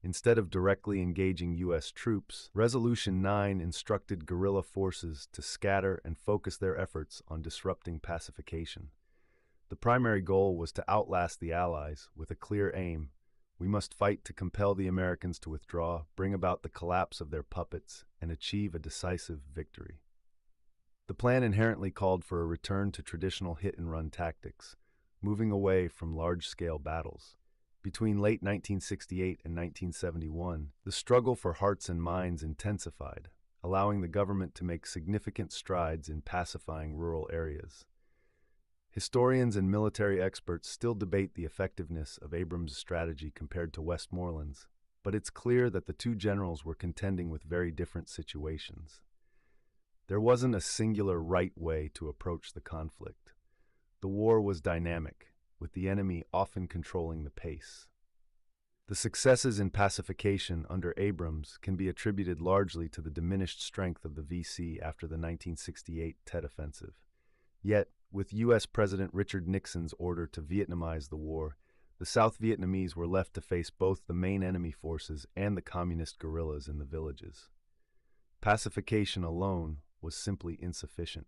S1: Instead of directly engaging U.S. troops, Resolution 9 instructed guerrilla forces to scatter and focus their efforts on disrupting pacification. The primary goal was to outlast the Allies with a clear aim. We must fight to compel the Americans to withdraw, bring about the collapse of their puppets, and achieve a decisive victory. The plan inherently called for a return to traditional hit-and-run tactics, moving away from large-scale battles. Between late 1968 and 1971, the struggle for hearts and minds intensified, allowing the government to make significant strides in pacifying rural areas. Historians and military experts still debate the effectiveness of Abrams' strategy compared to Westmoreland's, but it's clear that the two generals were contending with very different situations. There wasn't a singular right way to approach the conflict. The war was dynamic, with the enemy often controlling the pace. The successes in pacification under Abrams can be attributed largely to the diminished strength of the VC after the 1968 Tet Offensive. Yet, with U.S. President Richard Nixon's order to Vietnamize the war, the South Vietnamese were left to face both the main enemy forces and the communist guerrillas in the villages. Pacification alone was simply insufficient.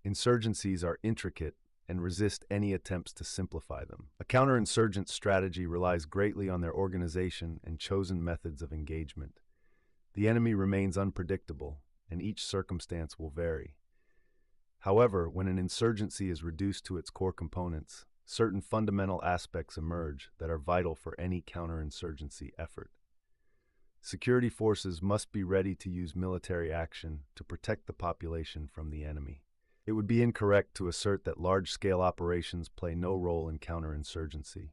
S1: Insurgencies are intricate and resist any attempts to simplify them. A counterinsurgent strategy relies greatly on their organization and chosen methods of engagement. The enemy remains unpredictable, and each circumstance will vary. However, when an insurgency is reduced to its core components, certain fundamental aspects emerge that are vital for any counterinsurgency effort. Security forces must be ready to use military action to protect the population from the enemy. It would be incorrect to assert that large-scale operations play no role in counterinsurgency.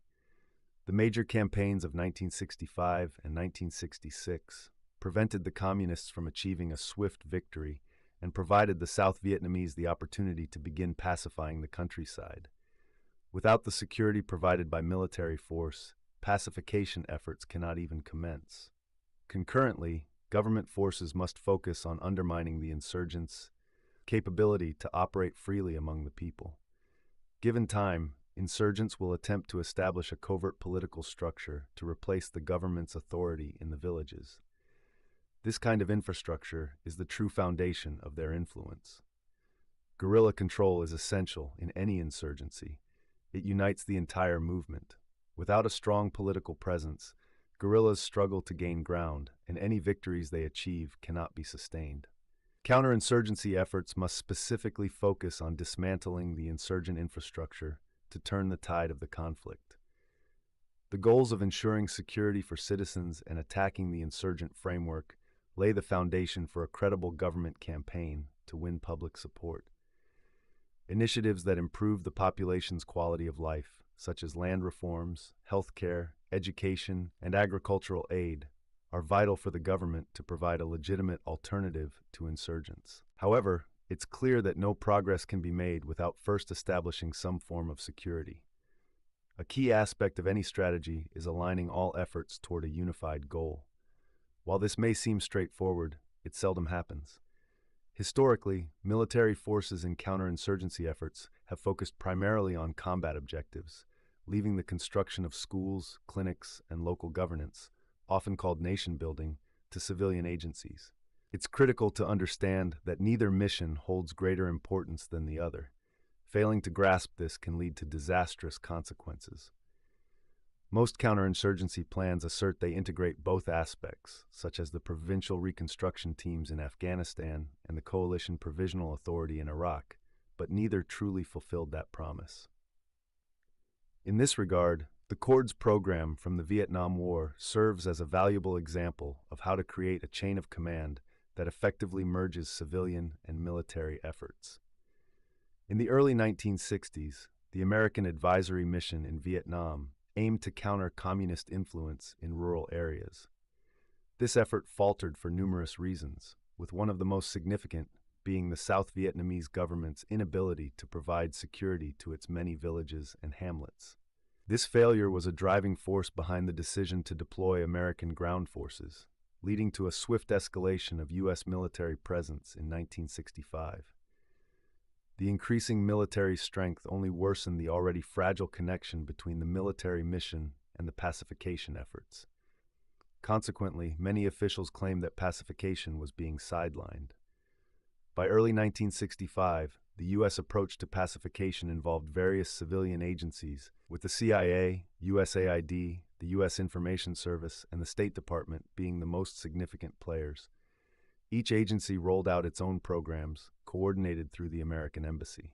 S1: The major campaigns of 1965 and 1966 prevented the communists from achieving a swift victory and provided the South Vietnamese the opportunity to begin pacifying the countryside. Without the security provided by military force, pacification efforts cannot even commence. Concurrently, government forces must focus on undermining the insurgents' capability to operate freely among the people. Given time, insurgents will attempt to establish a covert political structure to replace the government's authority in the villages. This kind of infrastructure is the true foundation of their influence. Guerrilla control is essential in any insurgency. It unites the entire movement. Without a strong political presence, guerrillas struggle to gain ground, and any victories they achieve cannot be sustained. Counterinsurgency efforts must specifically focus on dismantling the insurgent infrastructure to turn the tide of the conflict. The goals of ensuring security for citizens and attacking the insurgent framework lay the foundation for a credible government campaign to win public support. Initiatives that improve the population's quality of life, such as land reforms, healthcare, education, and agricultural aid, are vital for the government to provide a legitimate alternative to insurgents. However, it's clear that no progress can be made without first establishing some form of security. A key aspect of any strategy is aligning all efforts toward a unified goal. While this may seem straightforward, it seldom happens. Historically, military forces in counterinsurgency efforts have focused primarily on combat objectives, leaving the construction of schools, clinics, and local governance, often called nation-building, to civilian agencies. It's critical to understand that neither mission holds greater importance than the other. Failing to grasp this can lead to disastrous consequences. Most counterinsurgency plans assert they integrate both aspects, such as the provincial reconstruction teams in Afghanistan and the coalition provisional authority in Iraq, but neither truly fulfilled that promise. In this regard, the CORDS program from the Vietnam War serves as a valuable example of how to create a chain of command that effectively merges civilian and military efforts. In the early 1960s, the American Advisory Mission in Vietnam aimed to counter communist influence in rural areas. This effort faltered for numerous reasons, with one of the most significant being the South Vietnamese government's inability to provide security to its many villages and hamlets. This failure was a driving force behind the decision to deploy American ground forces, leading to a swift escalation of U.S. military presence in 1965. The increasing military strength only worsened the already fragile connection between the military mission and the pacification efforts. Consequently, many officials claimed that pacification was being sidelined. By early 1965, the U.S. approach to pacification involved various civilian agencies, with the CIA, USAID, the U.S. Information Service, and the State Department being the most significant players. Each agency rolled out its own programs, coordinated through the American Embassy.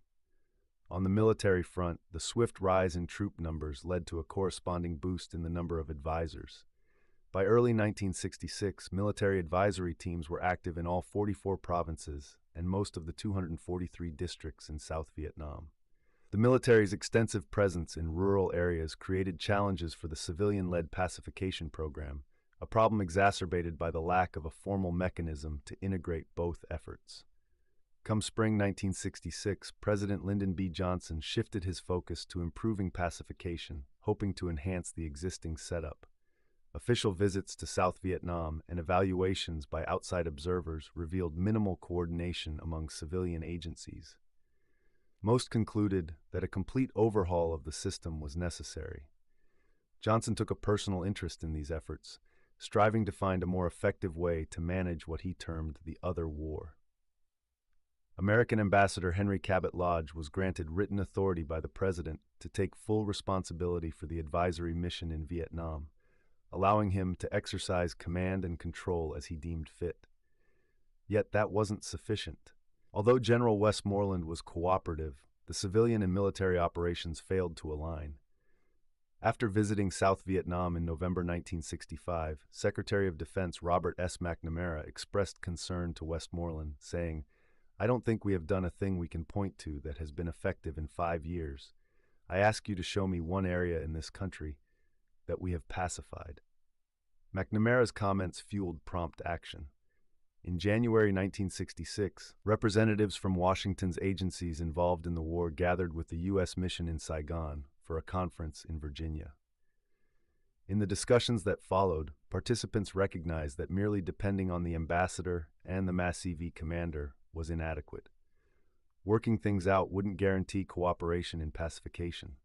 S1: On the military front, the swift rise in troop numbers led to a corresponding boost in the number of advisors. By early 1966, military advisory teams were active in all 44 provinces and most of the 243 districts in South Vietnam. The military's extensive presence in rural areas created challenges for the civilian-led pacification program, a problem exacerbated by the lack of a formal mechanism to integrate both efforts. Come spring 1966, President Lyndon B. Johnson shifted his focus to improving pacification, hoping to enhance the existing setup. Official visits to South Vietnam and evaluations by outside observers revealed minimal coordination among civilian agencies. Most concluded that a complete overhaul of the system was necessary. Johnson took a personal interest in these efforts, striving to find a more effective way to manage what he termed the other war. American Ambassador Henry Cabot Lodge was granted written authority by the President to take full responsibility for the advisory mission in Vietnam, allowing him to exercise command and control as he deemed fit. Yet that wasn't sufficient. Although General Westmoreland was cooperative, the civilian and military operations failed to align. After visiting South Vietnam in November 1965, Secretary of Defense Robert S. McNamara expressed concern to Westmoreland, saying, "I don't think we have done a thing we can point to that has been effective in 5 years. I ask you to show me one area in this country that we have pacified." McNamara's comments fueled prompt action. In January 1966, representatives from Washington's agencies involved in the war gathered with the U.S. mission in Saigon for a conference in Virginia. In the discussions that followed, participants recognized that merely depending on the ambassador and the MAS-EV commander was inadequate. Working things out wouldn't guarantee cooperation in pacification.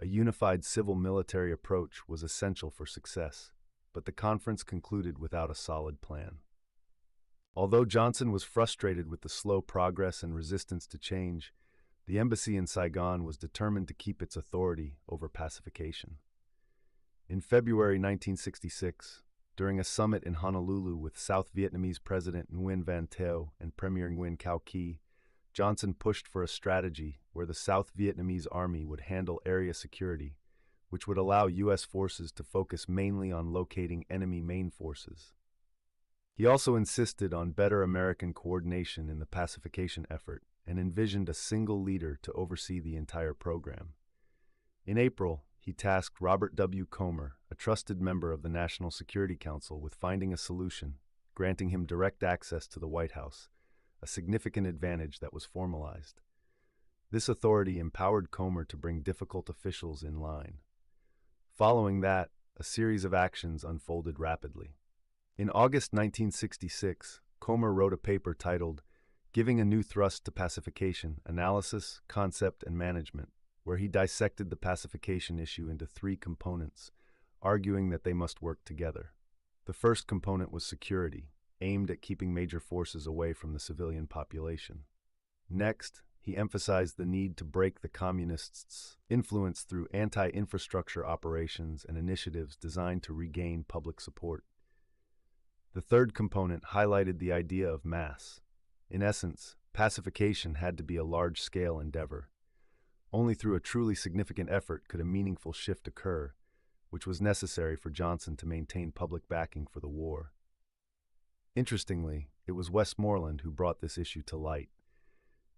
S1: A unified civil-military approach was essential for success, but the conference concluded without a solid plan. Although Johnson was frustrated with the slow progress and resistance to change, the embassy in Saigon was determined to keep its authority over pacification. In February 1966, during a summit in Honolulu with South Vietnamese President Nguyen Van Thieu and Premier Nguyen Cao Ky, Johnson pushed for a strategy where the South Vietnamese army would handle area security, which would allow U.S. forces to focus mainly on locating enemy main forces. He also insisted on better American coordination in the pacification effort and envisioned a single leader to oversee the entire program. In April, he tasked Robert W. Comer, a trusted member of the National Security Council, with finding a solution, granting him direct access to the White House, a significant advantage that was formalized. This authority empowered Comer to bring difficult officials in line. Following that, a series of actions unfolded rapidly. In August 1966, Comer wrote a paper titled Giving a New Thrust to Pacification, Analysis, Concept, and Management, where he dissected the pacification issue into three components, arguing that they must work together. The first component was security, aimed at keeping major forces away from the civilian population. Next, he emphasized the need to break the communists' influence through anti-infrastructure operations and initiatives designed to regain public support. The third component highlighted the idea of mass. In essence, pacification had to be a large-scale endeavor. Only through a truly significant effort could a meaningful shift occur, which was necessary for Johnson to maintain public backing for the war. Interestingly, it was Westmoreland who brought this issue to light.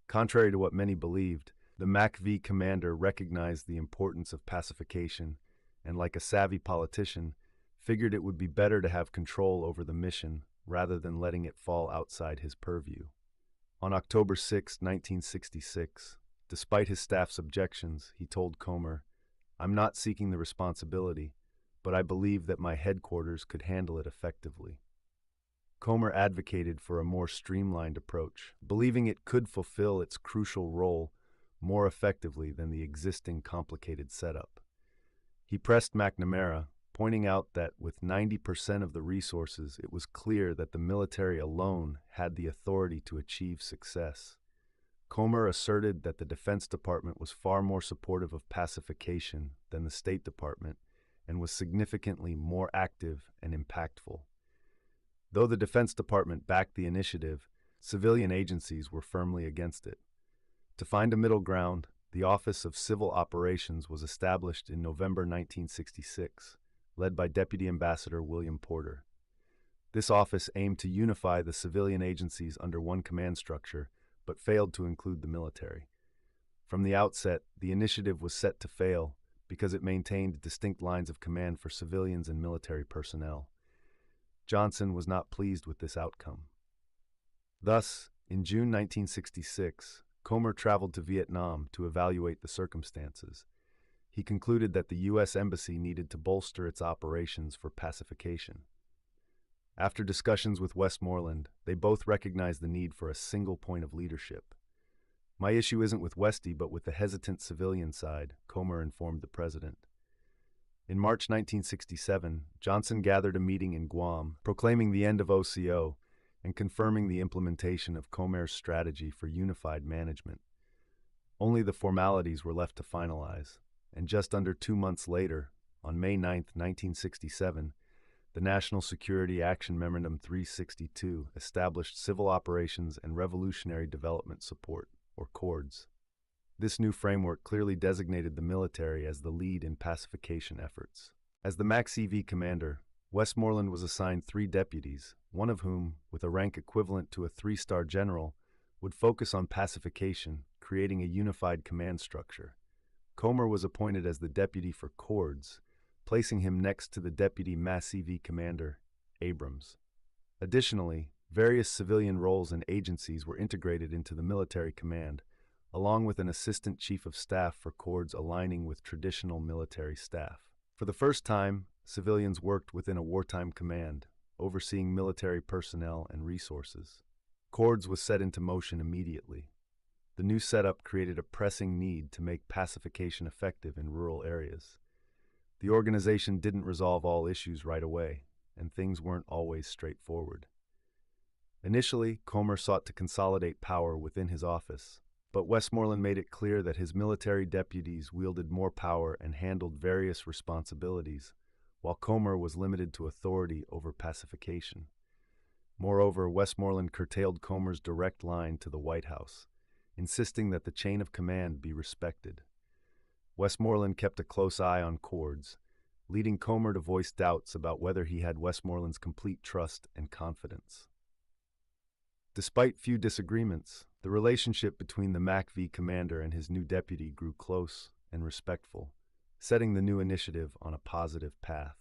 S1: Contrary to what many believed, the MACV commander recognized the importance of pacification and, like a savvy politician, figured it would be better to have control over the mission rather than letting it fall outside his purview. On October 6, 1966, despite his staff's objections, he told Comer, "I'm not seeking the responsibility, but I believe that my headquarters could handle it effectively." Comer advocated for a more streamlined approach, believing it could fulfill its crucial role more effectively than the existing complicated setup. He pressed McNamara, pointing out that with 90% of the resources, it was clear that the military alone had the authority to achieve success. Comer asserted that the Defense Department was far more supportive of pacification than the State Department and was significantly more active and impactful. Though the Defense Department backed the initiative, civilian agencies were firmly against it. To find a middle ground, the Office of Civil Operations was established in November 1966, led by Deputy Ambassador William Porter. This office aimed to unify the civilian agencies under one command structure, but failed to include the military. From the outset, the initiative was set to fail because it maintained distinct lines of command for civilians and military personnel. Johnson was not pleased with this outcome. Thus, in June 1966, Comer traveled to Vietnam to evaluate the circumstances. He concluded that the U.S. Embassy needed to bolster its operations for pacification. After discussions with Westmoreland, they both recognized the need for a single point of leadership. "My issue isn't with Westy, but with the hesitant civilian side," Comer informed the president. In March 1967, Johnson gathered a meeting in Guam, proclaiming the end of OCO and confirming the implementation of Comer's strategy for unified management. Only the formalities were left to finalize, and just under 2 months later, on May 9, 1967, the National Security Action Memorandum 362 established Civil Operations and Revolutionary Development Support, or CORDS. This new framework clearly designated the military as the lead in pacification efforts. As the MACV commander, Westmoreland was assigned 3 deputies, one of whom, with a rank equivalent to a 3-star general, would focus on pacification, creating a unified command structure. Comer was appointed as the deputy for CORDS, placing him next to the deputy MACV commander, Abrams. Additionally, various civilian roles and agencies were integrated into the military command, along with an assistant chief of staff for CORDS aligning with traditional military staff. For the first time, civilians worked within a wartime command, overseeing military personnel and resources. CORDS was set into motion immediately. The new setup created a pressing need to make pacification effective in rural areas. The organization didn't resolve all issues right away, and things weren't always straightforward. Initially, Comer sought to consolidate power within his office, but Westmoreland made it clear that his military deputies wielded more power and handled various responsibilities, while Comer was limited to authority over pacification. Moreover, Westmoreland curtailed Comer's direct line to the White House, insisting that the chain of command be respected. Westmoreland kept a close eye on Cords, leading Comer to voice doubts about whether he had Westmoreland's complete trust and confidence. Despite few disagreements, the relationship between the MACV commander and his new deputy grew close and respectful, setting the new initiative on a positive path.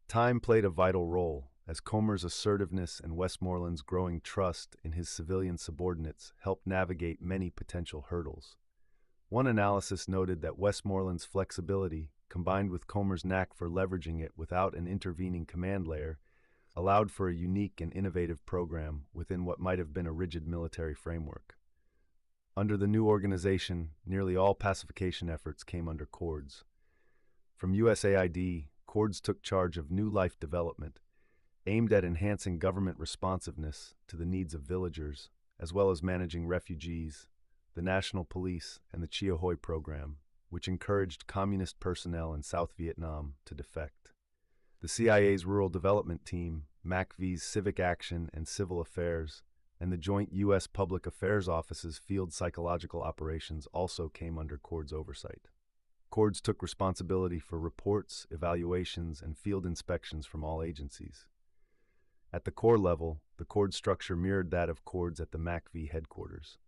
S1: Time played a vital role, as Comer's assertiveness and Westmoreland's growing trust in his civilian subordinates helped navigate many potential hurdles. One analysis noted that Westmoreland's flexibility, combined with Comer's knack for leveraging it without an intervening command layer, allowed for a unique and innovative program within what might have been a rigid military framework. Under the new organization, nearly all pacification efforts came under Cords. From USAID, Cords took charge of new life development, aimed at enhancing government responsiveness to the needs of villagers, as well as managing refugees, the National Police, and the Chia-Hoi program, which encouraged communist personnel in South Vietnam to defect. The CIA's Rural Development Team, MACV's Civic Action and Civil Affairs, and the Joint U.S. Public Affairs Office's Field Psychological Operations also came under Cords' oversight. Cords took responsibility for reports, evaluations, and field inspections from all agencies. At the Corps level, the Cords structure mirrored that of Cords at the MACV headquarters.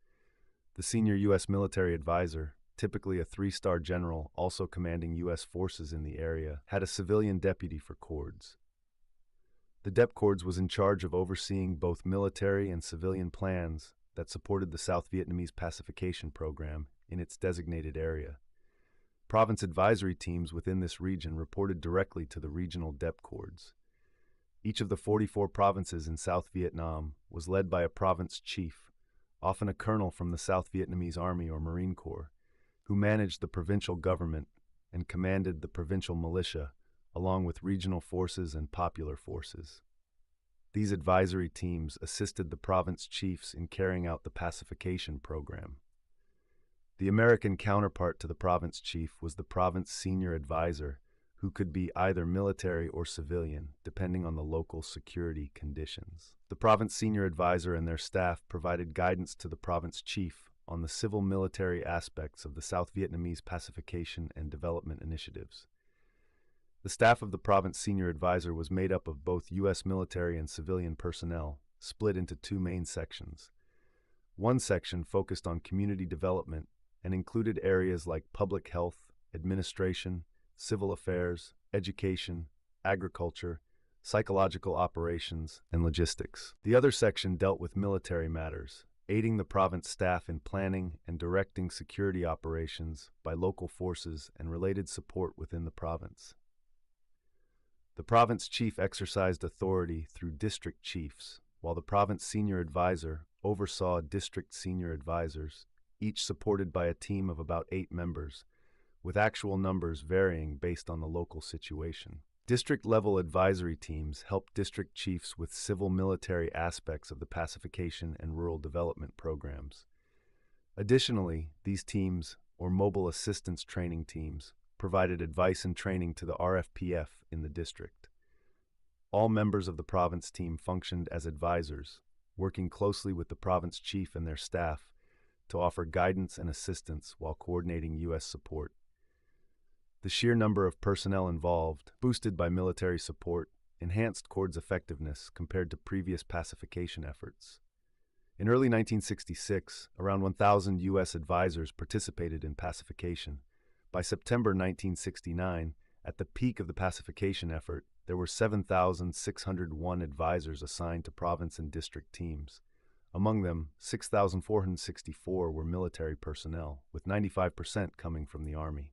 S1: The senior U.S. military advisor, typically a three-star general also commanding U.S. forces in the area, had a civilian deputy for Cords. The Dep Cords was in charge of overseeing both military and civilian plans that supported the South Vietnamese pacification program in its designated area. Province advisory teams within this region reported directly to the regional Dep Cords. Each of the 44 provinces in South Vietnam was led by a province chief, often a colonel from the South Vietnamese Army or Marine Corps, who managed the provincial government and commanded the provincial militia, along with regional forces and popular forces. These advisory teams assisted the province chiefs in carrying out the pacification program. The American counterpart to the province chief was the province senior advisor, who could be either military or civilian, depending on the local security conditions. The province senior advisor and their staff provided guidance to the province chief on the civil-military aspects of the South Vietnamese pacification and development initiatives. The staff of the province senior advisor was made up of both U.S. military and civilian personnel, split into two main sections. One section focused on community development and included areas like public health, administration, civil affairs, education, agriculture, psychological operations, and logistics. The other section dealt with military matters, aiding the province staff in planning and directing security operations by local forces and related support within the province. The province chief exercised authority through district chiefs, while the province senior advisor oversaw district senior advisors, each supported by a team of about 8 members, with actual numbers varying based on the local situation. District-level advisory teams helped district chiefs with civil-military aspects of the pacification and rural development programs. Additionally, these teams, or mobile assistance training teams, provided advice and training to the RFPF in the district. All members of the province team functioned as advisors, working closely with the province chief and their staff to offer guidance and assistance while coordinating U.S. support. The sheer number of personnel involved, boosted by military support, enhanced Cords' effectiveness compared to previous pacification efforts. In early 1966, around 1,000 U.S. advisors participated in pacification. By September 1969, at the peak of the pacification effort, there were 7,601 advisors assigned to province and district teams. Among them, 6,464 were military personnel, with 95% coming from the Army.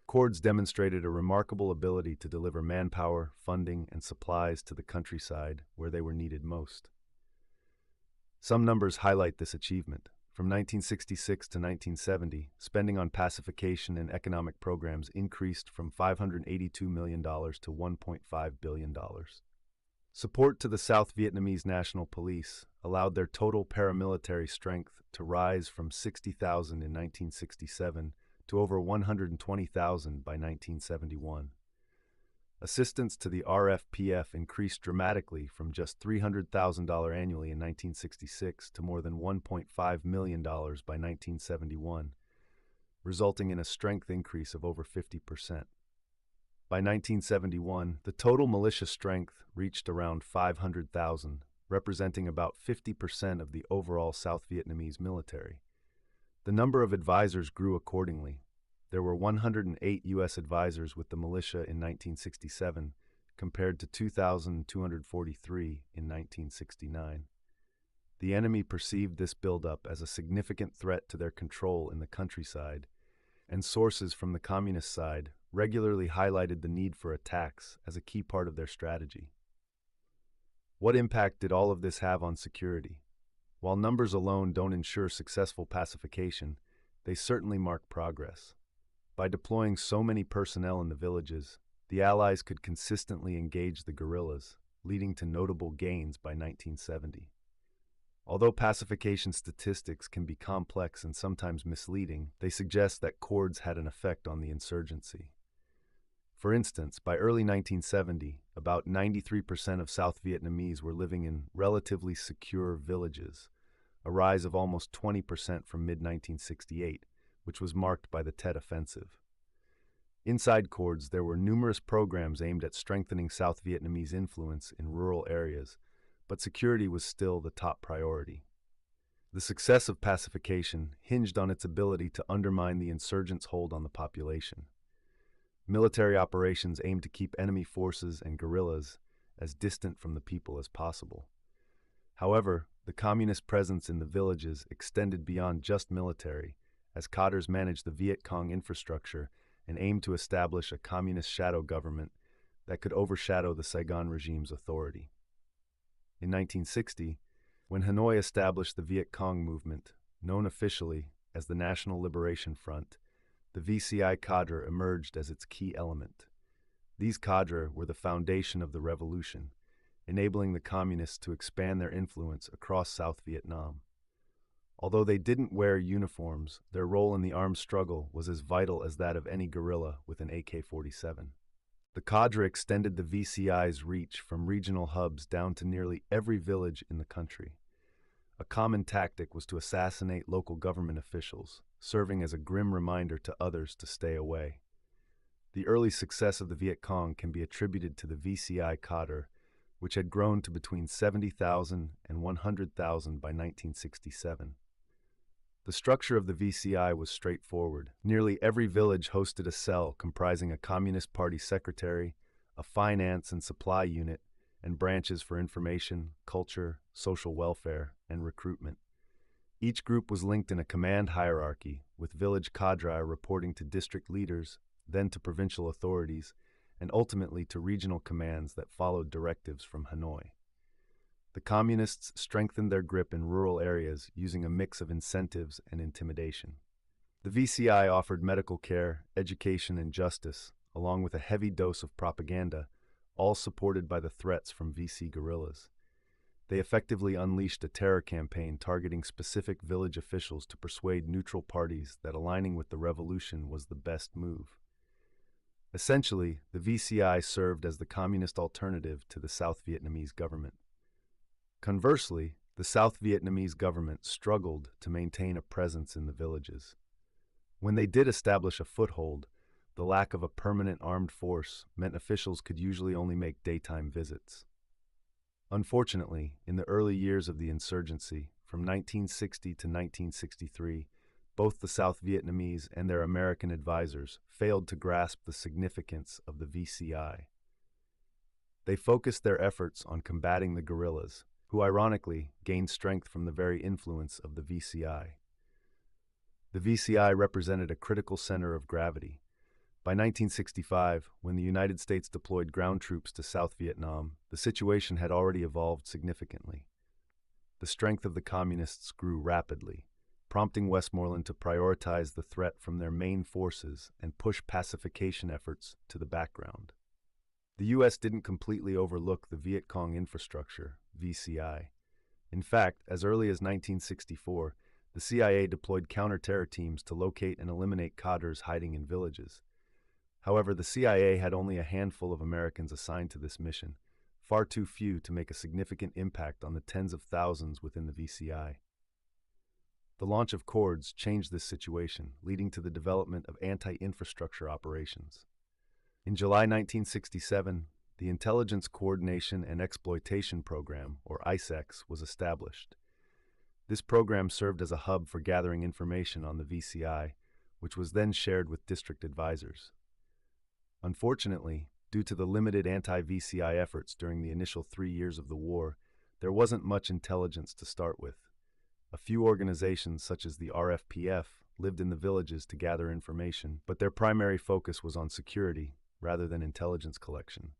S1: Cords demonstrated a remarkable ability to deliver manpower, funding, and supplies to the countryside where they were needed most. Some numbers highlight this achievement. From 1966 to 1970, spending on pacification and economic programs increased from $582 million to $1.5 billion. Support to the South Vietnamese National Police allowed their total paramilitary strength to rise from 60,000 in 1967 to over 120,000 by 1971. Assistance to the RFPF increased dramatically from just $300,000 annually in 1966 to more than $1.5 million by 1971, resulting in a strength increase of over 50%. By 1971, the total militia strength reached around 500,000, representing about 50% of the overall South Vietnamese military. The number of advisors grew accordingly. There were 108 U.S. advisors with the militia in 1967, compared to 2,243 in 1969. The enemy perceived this buildup as a significant threat to their control in the countryside, and sources from the communist side regularly highlighted the need for attacks as a key part of their strategy. What impact did all of this have on security? While numbers alone don't ensure successful pacification, they certainly mark progress. By deploying so many personnel in the villages, the Allies could consistently engage the guerrillas, leading to notable gains by 1970. Although pacification statistics can be complex and sometimes misleading, they suggest that cords had an effect on the insurgency. For instance, by early 1970, about 93% of South Vietnamese were living in relatively secure villages, a rise of almost 20% from mid-1968, which was marked by the Tet Offensive. Inside cords, there were numerous programs aimed at strengthening South Vietnamese influence in rural areas, but security was still the top priority. The success of pacification hinged on its ability to undermine the insurgents' hold on the population. Military operations aimed to keep enemy forces and guerrillas as distant from the people as possible. However, the communist presence in the villages extended beyond just military, as cadres managed the Viet Cong infrastructure and aimed to establish a communist shadow government that could overshadow the Saigon regime's authority. In 1960, when Hanoi established the Viet Cong movement, known officially as the National Liberation Front, the VCI cadre emerged as its key element. These cadre were the foundation of the revolution, enabling the communists to expand their influence across South Vietnam. Although they didn't wear uniforms, their role in the armed struggle was as vital as that of any guerrilla with an AK-47. The cadre extended the VCI's reach from regional hubs down to nearly every village in the country. A common tactic was to assassinate local government officials, serving as a grim reminder to others to stay away. The early success of the Viet Cong can be attributed to the VCI cadre, which had grown to between 70,000 and 100,000 by 1967. The structure of the VCI was straightforward. Nearly every village hosted a cell comprising a Communist Party secretary, a finance and supply unit, and branches for information, culture, social welfare, and recruitment. Each group was linked in a command hierarchy, with village cadre reporting to district leaders, then to provincial authorities, and ultimately to regional commands that followed directives from Hanoi. The communists strengthened their grip in rural areas using a mix of incentives and intimidation. The VCI offered medical care, education, and justice, along with a heavy dose of propaganda, all supported by the threats from VC guerrillas. They effectively unleashed a terror campaign targeting specific village officials to persuade neutral parties that aligning with the revolution was the best move. Essentially, the VCI served as the communist alternative to the South Vietnamese government. Conversely, the South Vietnamese government struggled to maintain a presence in the villages. When they did establish a foothold, the lack of a permanent armed force meant officials could usually only make daytime visits. Unfortunately, in the early years of the insurgency, from 1960 to 1963, both the South Vietnamese and their American advisors failed to grasp the significance of the VCI. They focused their efforts on combating the guerrillas, who ironically gained strength from the very influence of the VCI. The VCI represented a critical center of gravity. By 1965, when the United States deployed ground troops to South Vietnam, the situation had already evolved significantly. The strength of the communists grew rapidly. prompting Westmoreland to prioritize the threat from their main forces and push pacification efforts to the background. The U.S. didn't completely overlook the Viet Cong infrastructure, VCI. In fact, as early as 1964, the CIA deployed counter-terror teams to locate and eliminate cadres hiding in villages. However, the CIA had only a handful of Americans assigned to this mission, far too few to make a significant impact on the tens of thousands within the VCI. The launch of CORDS changed this situation, leading to the development of anti-infrastructure operations. In July 1967, the Intelligence Coordination and Exploitation Program, or ISEX, was established. This program served as a hub for gathering information on the VCI, which was then shared with district advisors. Unfortunately, due to the limited anti-VCI efforts during the initial 3 years of the war, there wasn't much intelligence to start with. A few organizations, such as the RFPF, lived in the villages to gather information, but their primary focus was on security rather than intelligence collection.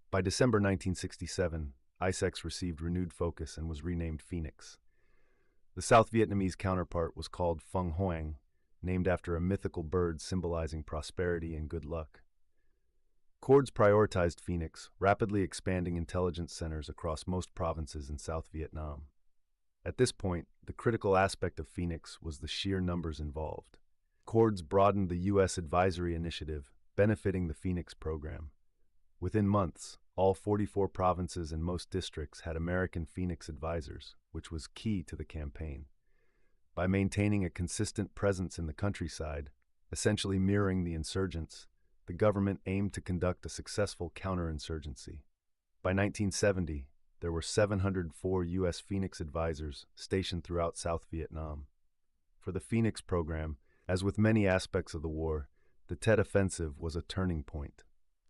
S1: By December 1967, ISEX received renewed focus and was renamed Phoenix. The South Vietnamese counterpart was called Phung Hoang, named after a mythical bird symbolizing prosperity and good luck. CORDS prioritized Phoenix, rapidly expanding intelligence centers across most provinces in South Vietnam. At this point, the critical aspect of Phoenix was the sheer numbers involved. CORDS broadened the U.S. Advisory Initiative, benefiting the Phoenix program. Within months, all 44 provinces and most districts had American Phoenix advisors, which was key to the campaign. By maintaining a consistent presence in the countryside, essentially mirroring the insurgents, the government aimed to conduct a successful counterinsurgency. By 1970, there were 704 U.S. Phoenix advisors stationed throughout South Vietnam. For the Phoenix program, as with many aspects of the war, the Tet Offensive was a turning point.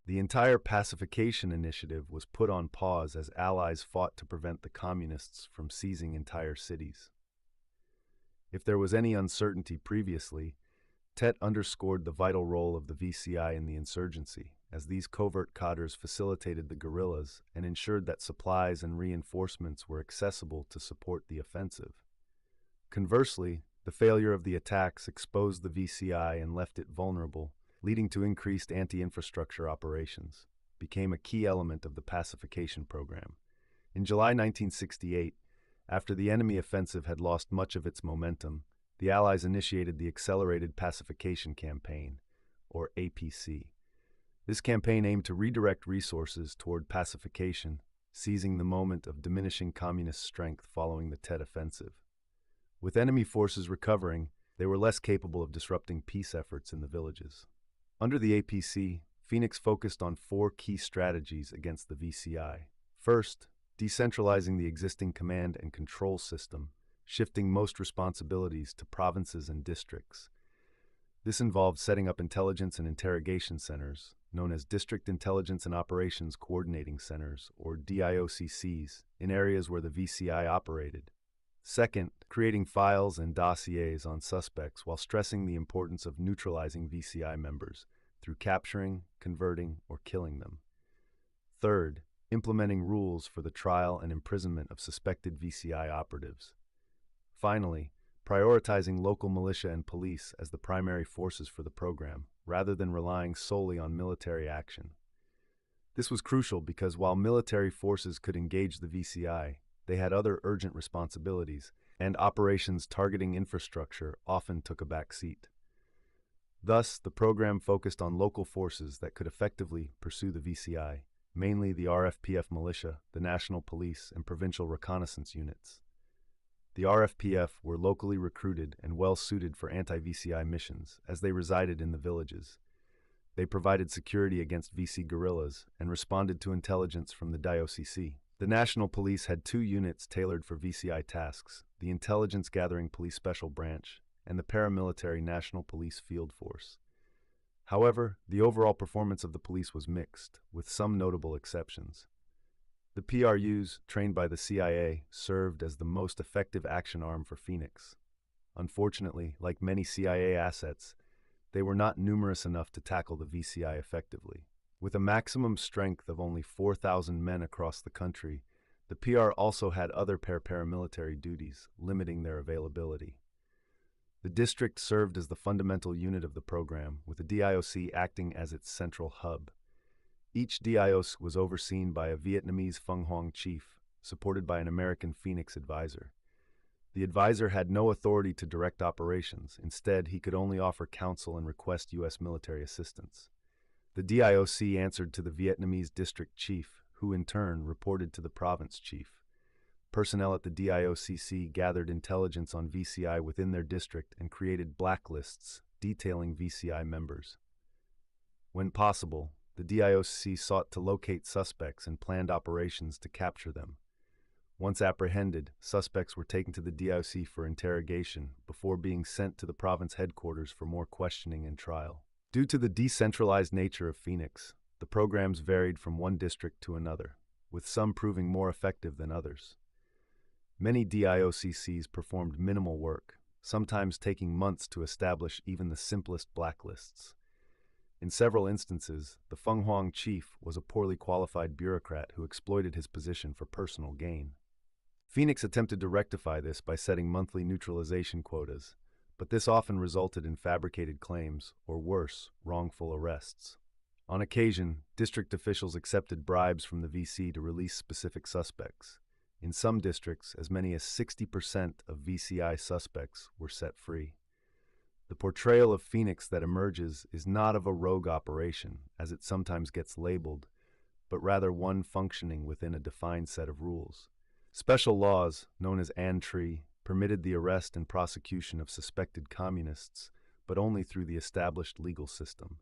S1: The entire pacification initiative was put on pause as allies fought to prevent the communists from seizing entire cities. If there was any uncertainty previously, Tet underscored the vital role of the VCI in the insurgency, as these covert cadres facilitated the guerrillas and ensured that supplies and reinforcements were accessible to support the offensive. Conversely, the failure of the attacks exposed the VCI and left it vulnerable, leading to increased anti-infrastructure operations, became a key element of the pacification program. In July 1968, after the enemy offensive had lost much of its momentum, the Allies initiated the Accelerated Pacification Campaign, or APC. This campaign aimed to redirect resources toward pacification, seizing the moment of diminishing communist strength following the Tet Offensive. With enemy forces recovering, they were less capable of disrupting peace efforts in the villages. Under the APC, Phoenix focused on 4 key strategies against the VCI. First, decentralizing the existing command and control system, shifting most responsibilities to provinces and districts. This involved setting up intelligence and interrogation centers, known as District Intelligence and Operations Coordinating Centers, or DIOCCs, in areas where the VCI operated. Second, creating files and dossiers on suspects while stressing the importance of neutralizing VCI members through capturing, converting, or killing them. Third, implementing rules for the trial and imprisonment of suspected VCI operatives. Finally, prioritizing local militia and police as the primary forces for the program, rather than relying solely on military action. This was crucial because while military forces could engage the VCI, they had other urgent responsibilities, and operations targeting infrastructure often took a back seat. Thus, the program focused on local forces that could effectively pursue the VCI, mainly the RFPF militia, the National Police, and provincial reconnaissance units. The RFPF were locally recruited and well-suited for anti-VCI missions, as they resided in the villages. They provided security against VC guerrillas and responded to intelligence from the DIOCC. The National Police had 2 units tailored for VCI tasks, the Intelligence Gathering Police Special Branch and the paramilitary National Police Field Force. However, the overall performance of the police was mixed, with some notable exceptions. The PRUs, trained by the CIA, served as the most effective action arm for Phoenix. Unfortunately, like many CIA assets, they were not numerous enough to tackle the VCI effectively. With a maximum strength of only 4,000 men across the country, the PR also had other paramilitary duties, limiting their availability. The district served as the fundamental unit of the program, with the DIOC acting as its central hub. Each DIOC was overseen by a Vietnamese Phung Hoang chief, supported by an American Phoenix advisor. The advisor had no authority to direct operations. Instead, he could only offer counsel and request U.S. military assistance. The DIOC answered to the Vietnamese district chief, who in turn reported to the province chief. Personnel at the DIOCC gathered intelligence on VCI within their district and created blacklists detailing VCI members. When possible, the DIOC sought to locate suspects and planned operations to capture them. Once apprehended, suspects were taken to the DIOC for interrogation before being sent to the province headquarters for more questioning and trial. Due to the decentralized nature of Phoenix, the programs varied from one district to another, with some proving more effective than others. Many DIOCCs performed minimal work, sometimes taking months to establish even the simplest blacklists. In several instances, the Phung Hoang chief was a poorly qualified bureaucrat who exploited his position for personal gain. Phoenix attempted to rectify this by setting monthly neutralization quotas, but this often resulted in fabricated claims, or worse, wrongful arrests. On occasion, district officials accepted bribes from the VC to release specific suspects. In some districts, as many as 60% of VCI suspects were set free. The portrayal of Phoenix that emerges is not of a rogue operation, as it sometimes gets labeled, but rather one functioning within a defined set of rules. Special laws, known as An-Tri, permitted the arrest and prosecution of suspected communists, but only through the established legal system.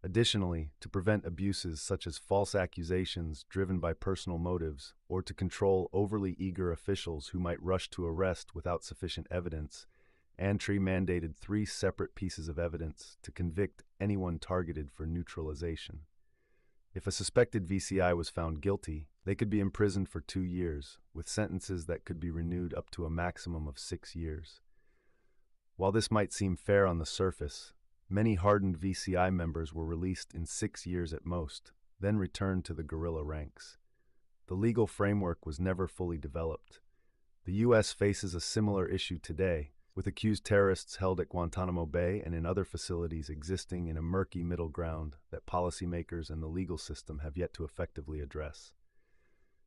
S1: Additionally, to prevent abuses such as false accusations driven by personal motives, or to control overly eager officials who might rush to arrest without sufficient evidence, An-Tri mandated 3 separate pieces of evidence to convict anyone targeted for neutralization. If a suspected VCI was found guilty, they could be imprisoned for 2 years, with sentences that could be renewed up to a maximum of 6 years. While this might seem fair on the surface, many hardened VCI members were released in 6 years at most, then returned to the guerrilla ranks. The legal framework was never fully developed. The U.S. faces a similar issue today, with accused terrorists held at Guantanamo Bay and in other facilities existing in a murky middle ground that policymakers and the legal system have yet to effectively address.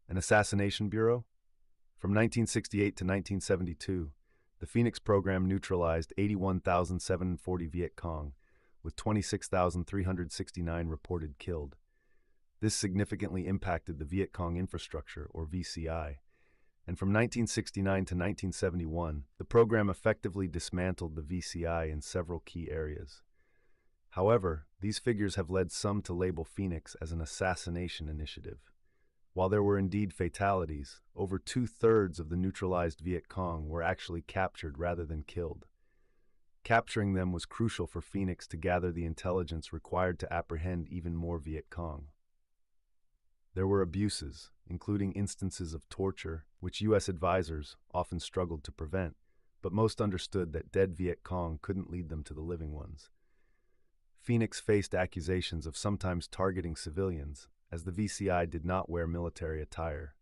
S1: An assassination bureau? From 1968 to 1972, the Phoenix program neutralized 81,740 Viet Cong, with 26,369 reported killed. This significantly impacted the Viet Cong infrastructure, or VCI, and from 1969 to 1971, the program effectively dismantled the VCI in several key areas. However, these figures have led some to label Phoenix as an assassination initiative. While there were indeed fatalities, over 2/3 of the neutralized Viet Cong were actually captured rather than killed. Capturing them was crucial for Phoenix to gather the intelligence required to apprehend even more Viet Cong. There were abuses, including instances of torture, which U.S. advisors often struggled to prevent, but most understood that dead Viet Cong couldn't lead them to the living ones. Phoenix faced accusations of sometimes targeting civilians, as the VCI did not wear military attire.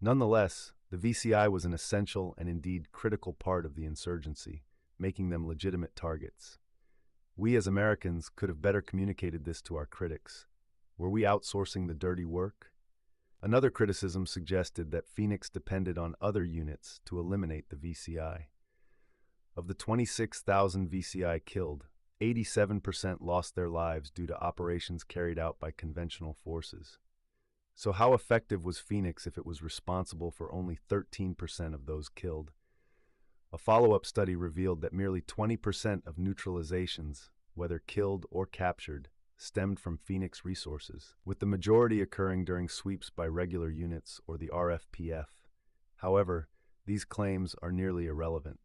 S1: Nonetheless, the VCI was an essential and indeed critical part of the insurgency, making them legitimate targets. We as Americans could have better communicated this to our critics. Were we outsourcing the dirty work? Another criticism suggested that Phoenix depended on other units to eliminate the VCI. Of the 26,000 VCI killed, 87% lost their lives due to operations carried out by conventional forces. So how effective was Phoenix if it was responsible for only 13% of those killed? A follow-up study revealed that merely 20% of neutralizations, whether killed or captured, stemmed from Phoenix resources, with the majority occurring during sweeps by regular units or the RFPF. However, these claims are nearly irrelevant.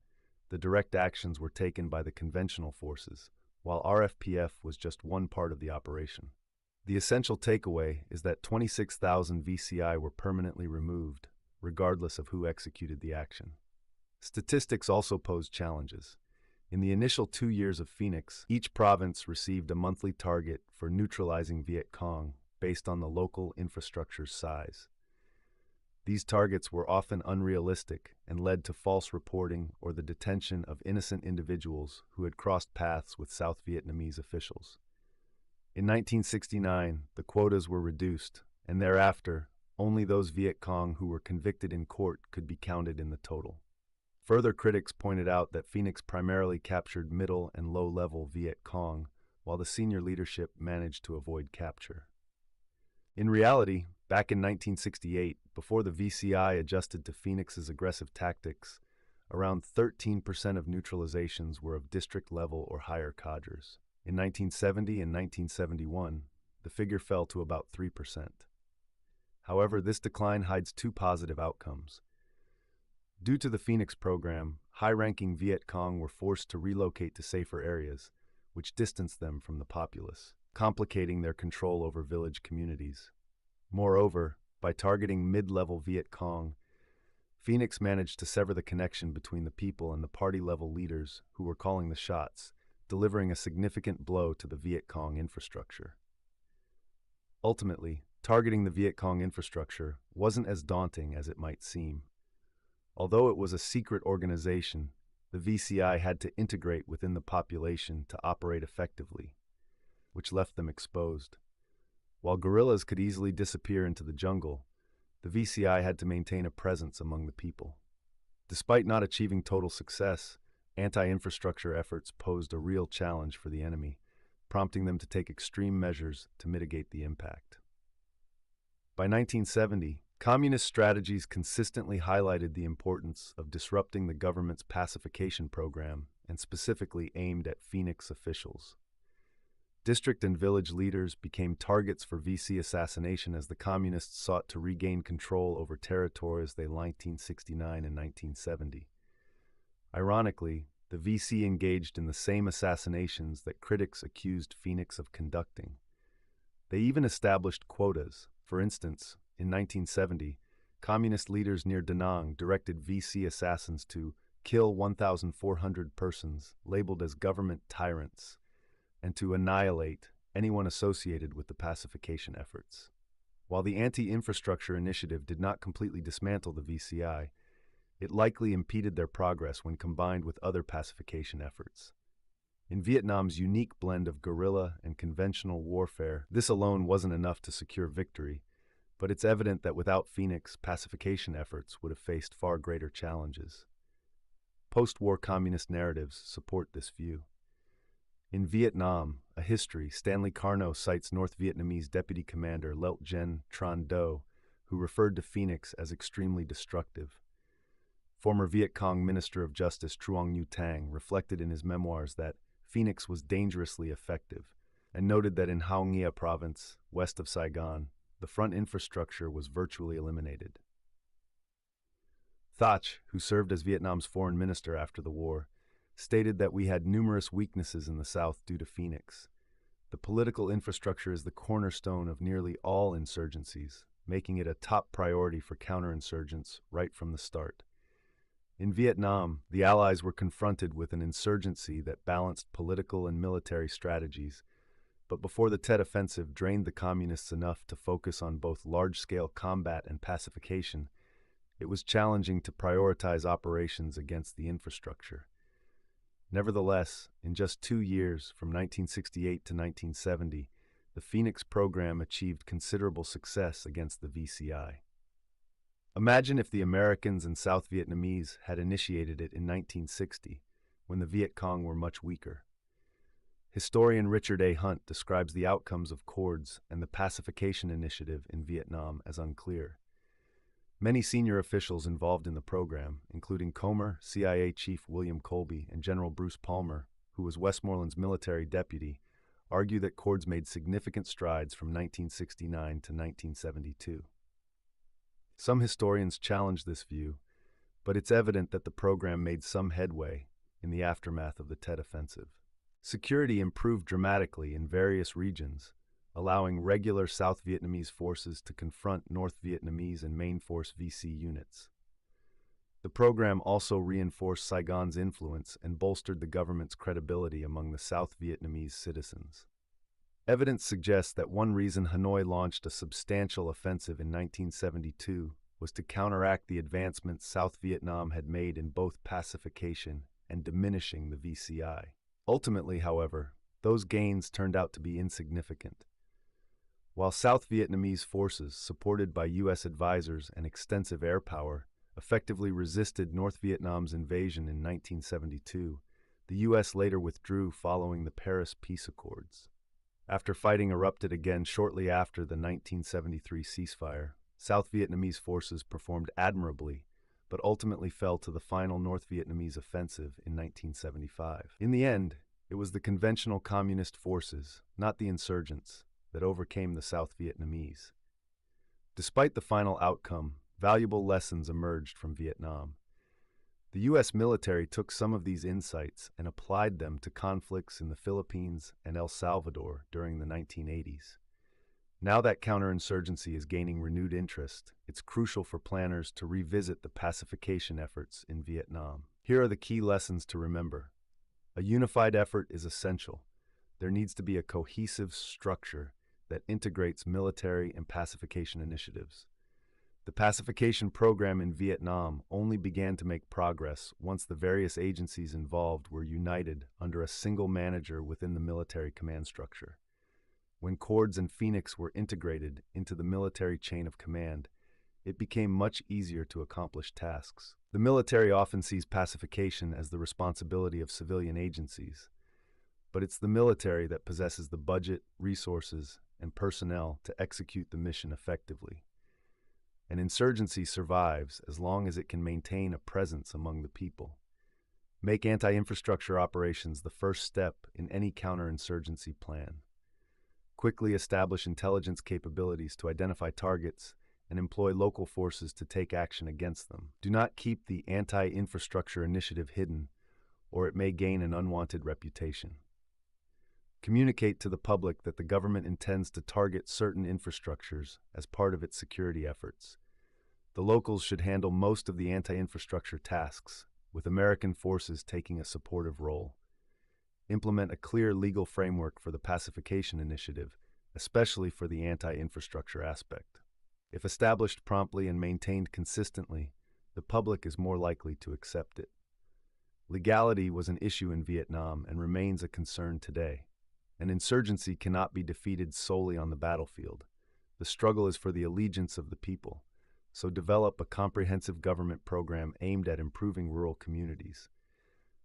S1: The direct actions were taken by the conventional forces, while RFPF was just one part of the operation. The essential takeaway is that 26,000 VCI were permanently removed, regardless of who executed the action. Statistics also posed challenges. In the initial 2 years of Phoenix, each province received a monthly target for neutralizing Viet Cong based on the local infrastructure's size. These targets were often unrealistic and led to false reporting or the detention of innocent individuals who had crossed paths with South Vietnamese officials. In 1969, the quotas were reduced, and thereafter, only those Viet Cong who were convicted in court could be counted in the total. Further critics pointed out that Phoenix primarily captured middle and low-level Viet Cong, while the senior leadership managed to avoid capture. In reality, back in 1968, before the VCI adjusted to Phoenix's aggressive tactics, around 13% of neutralizations were of district-level or higher cadres. In 1970 and 1971, the figure fell to about 3%. However, this decline hides two positive outcomes. Due to the Phoenix program, high-ranking Viet Cong were forced to relocate to safer areas, which distanced them from the populace, complicating their control over village communities. Moreover, by targeting mid-level Viet Cong, Phoenix managed to sever the connection between the people and the party-level leaders who were calling the shots, delivering a significant blow to the Viet Cong infrastructure. Ultimately, targeting the Viet Cong infrastructure wasn't as daunting as it might seem. Although it was a secret organization, the VCI had to integrate within the population to operate effectively, which left them exposed. While guerrillas could easily disappear into the jungle, the VCI had to maintain a presence among the people. Despite not achieving total success, anti-infrastructure efforts posed a real challenge for the enemy, prompting them to take extreme measures to mitigate the impact. By 1970, communist strategies consistently highlighted the importance of disrupting the government's pacification program and specifically aimed at Phoenix officials. District and village leaders became targets for VC assassination as the communists sought to regain control over territories they 1969 and 1970. Ironically, the VC engaged in the same assassinations that critics accused Phoenix of conducting. They even established quotas. For instance, in 1970, communist leaders near Da Nang directed VC assassins to kill 1,400 persons labeled as government tyrants and to annihilate anyone associated with the pacification efforts. While the anti-infrastructure initiative did not completely dismantle the VCI, it likely impeded their progress when combined with other pacification efforts. In Vietnam's unique blend of guerrilla and conventional warfare, this alone wasn't enough to secure victory, but it's evident that without Phoenix, pacification efforts would have faced far greater challenges. Post-war communist narratives support this view. In Vietnam, A History, Stanley Carnot cites North Vietnamese Deputy Commander Lelt Gen Tran Do, who referred to Phoenix as extremely destructive. Former Viet Cong Minister of Justice Truong Nhu Tang reflected in his memoirs that Phoenix was dangerously effective, and noted that in Hue Nghia province, west of Saigon, the front infrastructure was virtually eliminated. Thach, who served as Vietnam's foreign minister after the war, stated that we had numerous weaknesses in the South due to Phoenix. The political infrastructure is the cornerstone of nearly all insurgencies, making it a top priority for counterinsurgents right from the start. In Vietnam, the Allies were confronted with an insurgency that balanced political and military strategies, but before the Tet Offensive drained the Communists enough to focus on both large-scale combat and pacification, it was challenging to prioritize operations against the infrastructure. Nevertheless, in just 2 years, from 1968 to 1970, the Phoenix program achieved considerable success against the VCI. Imagine if the Americans and South Vietnamese had initiated it in 1960, when the Viet Cong were much weaker. Historian Richard A. Hunt describes the outcomes of CORDS and the pacification initiative in Vietnam as unclear. Many senior officials involved in the program, including Comer, CIA Chief William Colby, and General Bruce Palmer, who was Westmoreland's military deputy, argue that CORDS made significant strides from 1969 to 1972. Some historians challenge this view, but it's evident that the program made some headway in the aftermath of the Tet Offensive. Security improved dramatically in various regions, allowing regular South Vietnamese forces to confront North Vietnamese and main force VC units. The program also reinforced Saigon's influence and bolstered the government's credibility among the South Vietnamese citizens. Evidence suggests that one reason Hanoi launched a substantial offensive in 1972 was to counteract the advancements South Vietnam had made in both pacification and diminishing the VCI. Ultimately, however, those gains turned out to be insignificant. While South Vietnamese forces, supported by U.S. advisors and extensive air power, effectively resisted North Vietnam's invasion in 1972, the U.S. later withdrew following the Paris Peace Accords. After fighting erupted again shortly after the 1973 ceasefire, South Vietnamese forces performed admirably, but ultimately fell to the final North Vietnamese offensive in 1975. In the end, it was the conventional communist forces, not the insurgents, that overcame the South Vietnamese. Despite the final outcome, valuable lessons emerged from Vietnam. The U.S. military took some of these insights and applied them to conflicts in the Philippines and El Salvador during the 1980s. Now that counterinsurgency is gaining renewed interest, it's crucial for planners to revisit the pacification efforts in Vietnam. Here are the key lessons to remember. A unified effort is essential. There needs to be a cohesive structure that integrates military and pacification initiatives. The pacification program in Vietnam only began to make progress once the various agencies involved were united under a single manager within the military command structure. When Cords and Phoenix were integrated into the military chain of command, it became much easier to accomplish tasks. The military often sees pacification as the responsibility of civilian agencies, but it's the military that possesses the budget, resources, and personnel to execute the mission effectively. An insurgency survives as long as it can maintain a presence among the people. Make anti-infrastructure operations the first step in any counterinsurgency plan. Quickly establish intelligence capabilities to identify targets and employ local forces to take action against them. Do not keep the anti-infrastructure initiative hidden, or it may gain an unwanted reputation. Communicate to the public that the government intends to target certain infrastructures as part of its security efforts. The locals should handle most of the anti-infrastructure tasks, with American forces taking a supportive role. Implement a clear legal framework for the pacification initiative, especially for the anti-infrastructure aspect. If established promptly and maintained consistently, the public is more likely to accept it. Legality was an issue in Vietnam and remains a concern today. An insurgency cannot be defeated solely on the battlefield. The struggle is for the allegiance of the people, so develop a comprehensive government program aimed at improving rural communities.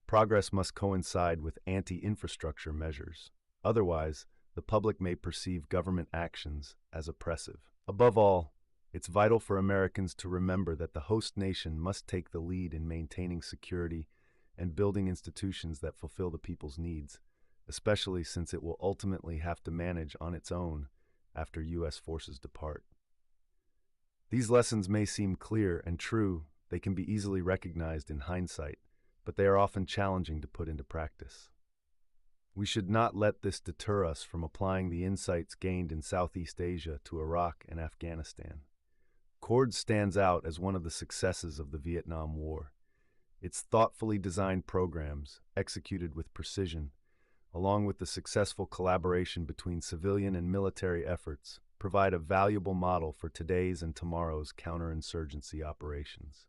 S1: Progress must coincide with anti-infrastructure measures. Otherwise, the public may perceive government actions as oppressive. Above all, it's vital for Americans to remember that the host nation must take the lead in maintaining security and building institutions that fulfill the people's needs, especially since it will ultimately have to manage on its own after U.S. forces depart. These lessons may seem clear and true, they can be easily recognized in hindsight, but they are often challenging to put into practice. We should not let this deter us from applying the insights gained in Southeast Asia to Iraq and Afghanistan. Cords stands out as one of the successes of the Vietnam War. Its thoughtfully designed programs, executed with precision, along with the successful collaboration between civilian and military efforts, provide a valuable model for today's and tomorrow's counterinsurgency operations.